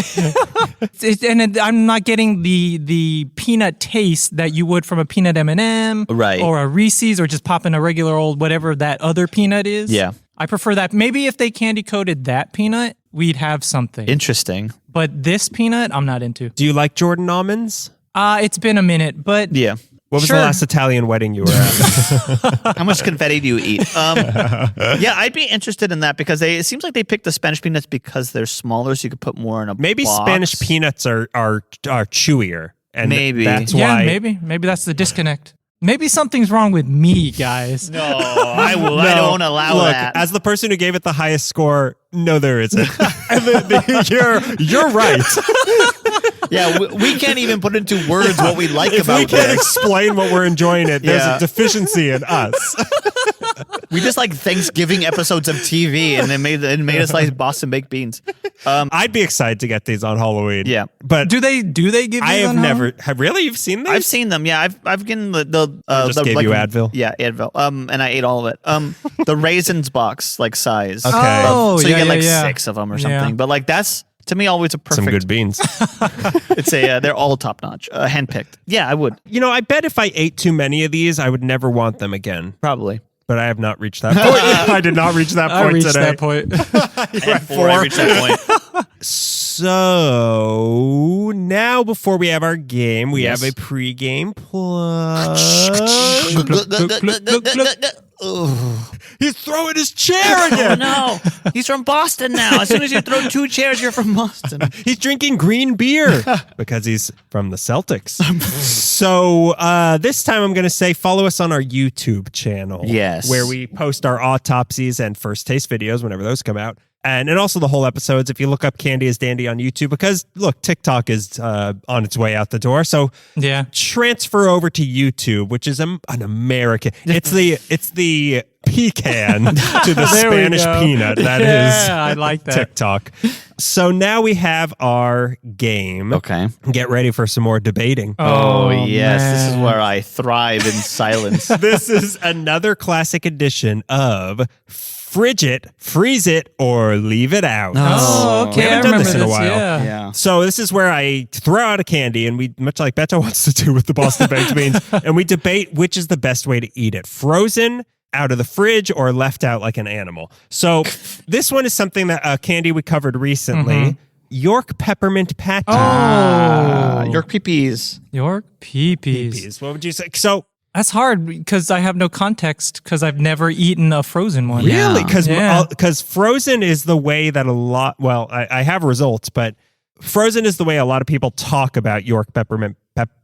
I'm not getting the peanut taste that you would from a peanut M&M, Right. or a Reese's, or just popping a regular old whatever that other peanut is. Yeah. I prefer that. Maybe if they candy coated that peanut, we'd have something. Interesting. But this peanut, I'm not into. Do you like Jordan almonds? It's been a minute, but Yeah. What was Sure. the last Italian wedding you were at? How much confetti do you eat? Yeah, I'd be interested in that because it seems like they picked the Spanish peanuts because they're smaller, so you could put more in a Maybe box. Spanish peanuts are chewier. And Maybe. that's yeah, why. maybe that's the disconnect. Maybe something's wrong with me, guys. No, I will. I don't allow Look, that. as the person who gave it the highest score, no, there isn't. You're right. Yeah, we can't even put into words what we like If we about can't this. explain what we're enjoying it, there's Yeah. a deficiency in us. We just like Thanksgiving episodes of TV, and it made us like Boston baked beans. I'd be excited to get these on Halloween. Yeah. but Do they give I these have on never. Halloween? Really, you've seen these? I've seen them. Yeah, I've gotten the just the, gave you Advil? Yeah, Advil. And I ate all of it. The raisins box like size. Okay. Oh, so you yeah, get like yeah. 6 of them or something. Yeah. But like that's to me always a Some perfect. good beans. It's they're all top notch, handpicked. Yeah, I would I bet if I ate too many of these, I would never want them again. probably. But I have not reached that point. I did not reach that I point reached today. that point. Before I reached that point. So now, before we have our game, we Yes. have a pre-game plug. He's throwing his chair Oh again. no, he's from Boston now. As soon as you throw 2 chairs, you're from Boston. He's drinking green beer because he's from the Celtics. So this time I'm going to say follow us on our YouTube channel. Yes. Where we post our autopsies and first taste videos whenever those come out. And also the whole episodes, if you look up Candy is Dandy on YouTube, because look, TikTok is on its way out the door. So Yeah. transfer over to YouTube, which is an American. It's the pecan to the There we Spanish go. peanut. That is Yeah, I like that. TikTok. So now we have our game. Okay. Get ready for some more debating. Oh, yes. This is man. where I thrive in silence. This is another classic edition of Fridge It, Freeze It, or Leave It Out. Oh, okay. We haven't I done remember this in a while. Yeah. Yeah. So this is where I throw out a candy, and we, much like Beto wants to do with the Boston baked beans, and we debate which is the best way to eat it: frozen, out of the fridge, or left out like an animal. So this one is something that candy we covered recently: York peppermint patty. Your peepees. York peepees. Peas. What would you say? So That's hard because I have no context because I've never eaten a frozen one. really, because Yeah. frozen is the way that a lot. Well, I have results, but frozen is the way a lot of people talk about York peppermint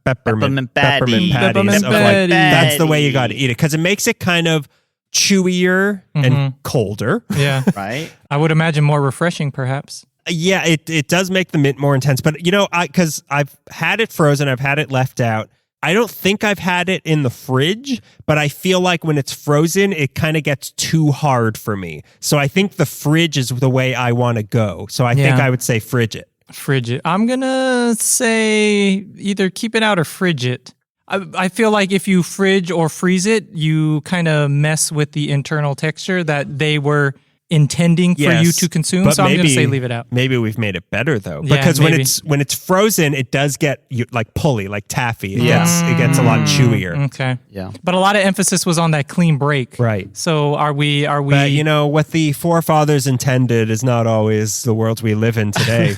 Peppermint patty. Peppermint of like, patty. that's the way you got to eat it because it makes it kind of chewier and colder. Yeah. Right? I would imagine more refreshing, perhaps. Yeah, it does make the mint more intense. But you know, because I've had it frozen, I've had it left out. I don't think I've had it in the fridge, but I feel like when it's frozen, it kind of gets too hard for me. So I think the fridge is the way I want to go. So I think Yeah. I would say fridge it. Fridge it. I'm going to say either keep it out or fridge it. I feel like if you fridge or freeze it, you kind of mess with the internal texture that they were intending for you to consume. But So I'm going to maybe- say leave it out. Maybe we've made it better though, Yeah, because maybe. when it's frozen, it does get like pulley, like taffy. It gets a lot chewier. Okay. Yeah. But a lot of emphasis was on that clean break. Right. So are we But you know what the forefathers intended is not always the world we live in today.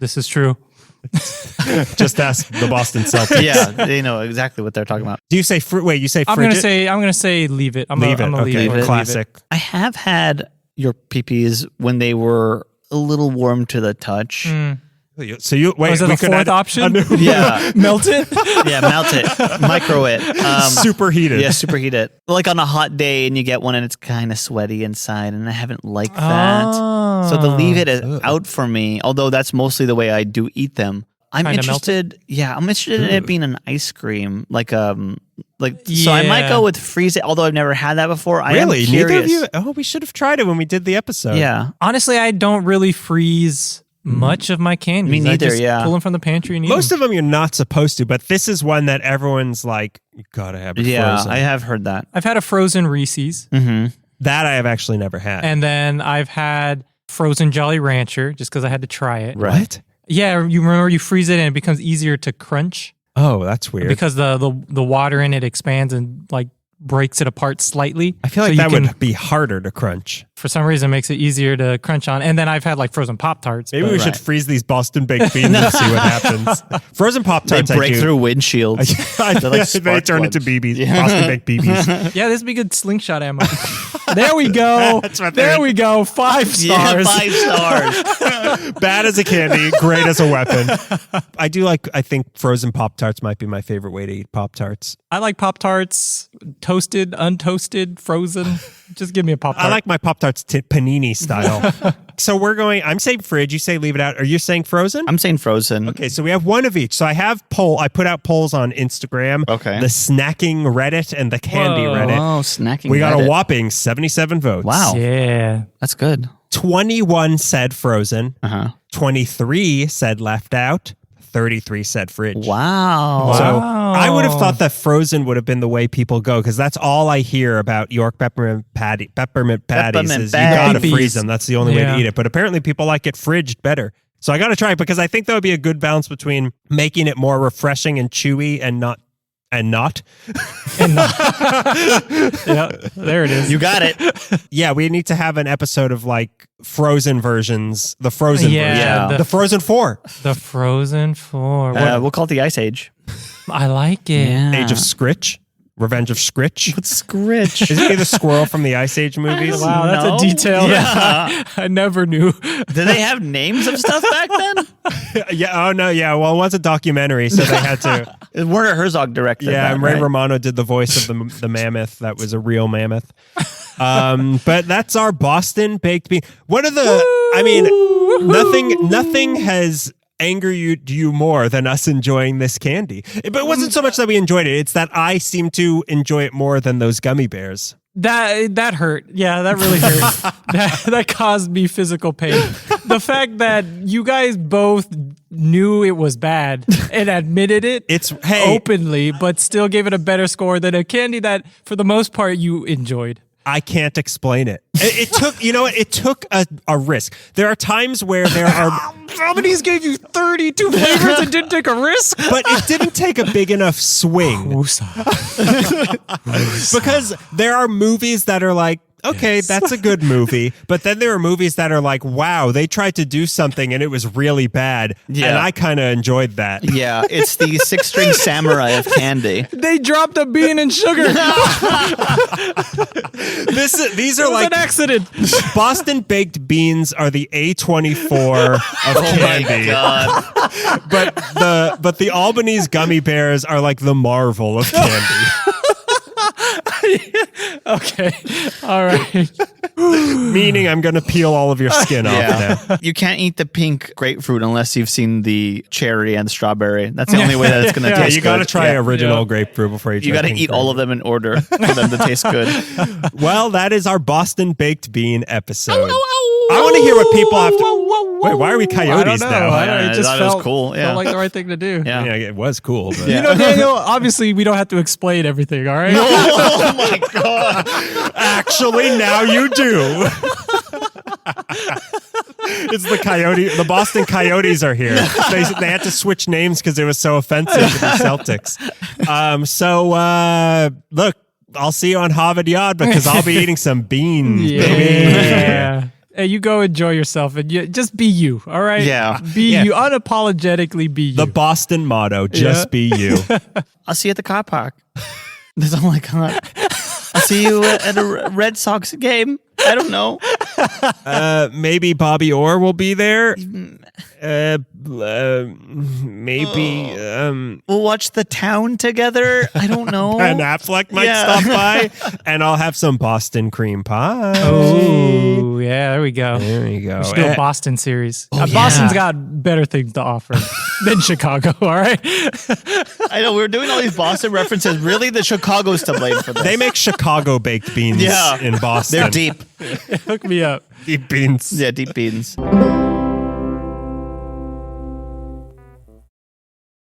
This is true. Just ask the Boston Celtics. Yeah. They know exactly what they're talking about. Do you say wait? You say I'm fridge going it? to say leave it. I'm Leave going to it. leave Okay, it. Leave it. classic. I have had your peepees when they were a little warm to the touch. So you wait. Was it we a could fourth add option? a new- Yeah. Melt it? Yeah, melt it. Micro it. superheated. Yeah, superheat it. Like on a hot day and you get one and it's kind of sweaty inside and I haven't liked that. So to leave it out for me, although that's mostly the way I do eat them, I'm Kinda interested. Yeah, I'm interested in it being an ice cream. So I might Yeah. go with freeze it, although I've never had that before. I am Really? curious. Neither of you? Oh, we should have tried it when we did the episode. Yeah. Honestly, I don't really freeze much of my candies. Me neither, I just yeah. pull them from the pantry and eat Most them. of them you're not supposed to, but this is one that everyone's like, you gotta have it Yeah, frozen. I have heard that. I've had a frozen Reese's, That I have actually never had. and then I've had frozen Jolly Rancher just because I had to try it. Right. What? Yeah, you remember you freeze it and it becomes easier to crunch Oh, that's weird. because the water in it expands and like breaks it apart slightly. I feel So like you that can, would be harder to crunch. for some reason, makes it easier to crunch on. And then I've had like frozen Pop Tarts. Maybe we Right. should freeze these Boston baked beans and see what happens. Frozen Pop They Tarts, break through windshields. They're like they spark turn into plugs. BBs, Boston baked BBs. Yeah, this would be good slingshot ammo. There we go. That's what There they're- we go. 5 Yeah, stars. 5 stars. Bad as a candy, great as a weapon. I think frozen Pop Tarts might be my favorite way to eat Pop Tarts. I like Pop Tarts, toasted, untoasted, frozen. Just give me a Pop Tart. I like my Pop Tarts panini style. So I'm saying fridge, you say leave it out. Are you saying frozen? I'm saying frozen. Okay, so we have one of each. So I put out polls on Instagram. Okay. The snacking Reddit and the candy Whoa. Reddit. Oh, snacking. We got a Reddit. whopping 77 votes. Wow. Yeah. That's good. 21 said frozen. Uh-huh. 23 said left out. 33 said fridge. Wow. So Wow. I would have thought that frozen would have been the way people go because that's all I hear about York peppermint patties Peppermint is you gotta patties. freeze them. That's the only way Yeah. to eat it. But apparently people like it fridged better. So I got to try it because I think that would be a good balance between making it more refreshing and chewy and not. Yeah. There it is. You got it. Yeah, we need to have an episode of like frozen versions, the frozen Yeah, version, the- the Frozen 4, The Frozen 4. We'll call it the Ice Age. I like it. Age of Scritch. Revenge of Scritch. What's Scritch? Isn't he the squirrel from the Ice Age movies? Wow, that's No. a detail Yeah. that I never knew. Did they have names of stuff back then? Yeah. Oh no. Yeah. Well, it was a documentary, so they had to. Werner Herzog directed Yeah, that, and Ray right? Romano did the voice of the mammoth. That was a real mammoth. But that's our Boston baked bean. One of the, I mean, nothing has angered you more than us enjoying this candy. But it wasn't so much that we enjoyed it; it's that I seem to enjoy it more than those gummy bears. That hurt. Yeah, that really hurt. that caused me physical pain. The fact that you guys both knew it was bad and admitted it It's hey, openly, but still gave it a better score than a candy that, for the most part, you enjoyed. I can't explain it. It took, you know what? It took a risk. There are times where there are. Somebody's gave you 32 flavors and didn't take a risk. But it didn't take a big enough swing. Because there are movies that are like, okay, that's a good movie. But then there are movies that are like, wow, they tried to do something and it was really bad. Yeah. And I kind of enjoyed that. Yeah, it's the six-string samurai of candy. They dropped a bean and sugar. These It are was like an accident. Boston baked beans are the A24 of Oh my candy. god. But the Albanese gummy bears are like the Marvel of candy. Okay. All right. Meaning I'm going to peel all of your skin off now. Yeah. You can't eat the pink grapefruit unless you've seen the cherry and the strawberry. That's the only way that it's going to Yeah, taste you got to good. try Yeah. original grapefruit before you try You got to pink eat all of them in order for them to taste good. grapefruit. Well, that is our Boston baked bean episode. I want to hear what people have to. Wait, why are we I don't coyotes know. now? I don't know. I It just thought it was felt cool. Yeah. felt like the right thing to do. Yeah. Yeah, it was cool. But. You know, Daniel, obviously we don't have to explain everything, all right? Oh my god. Actually, now you do. It's the coyote. The Boston Coyotes are here. They had to switch names because it was so offensive to the Celtics. Look, I'll see you on Harvard Yard because I'll be eating some beans, baby. Yeah. Hey, you go enjoy yourself and just be you, all right? Yeah. Be Yeah. you. Unapologetically be you. The Boston motto: just be you. I'll see you at the car park. That's all I got. I'll see you at a Red Sox game. I don't know. Maybe Bobby Orr will be there. Maybe We'll watch The Town together. I don't know. Ben Affleck might Yeah. stop by, and I'll have some Boston cream pie. Oh, yeah, there we go. There you go. We should do a Boston series. yeah. Boston's got better things to offer than Chicago, all right? I know we're doing all these Boston references. Really, the Chicago's to blame for this. They make Chicago baked beans Yeah. in Boston. They're deep. Hook me up. Deep beans. Yeah, deep beans.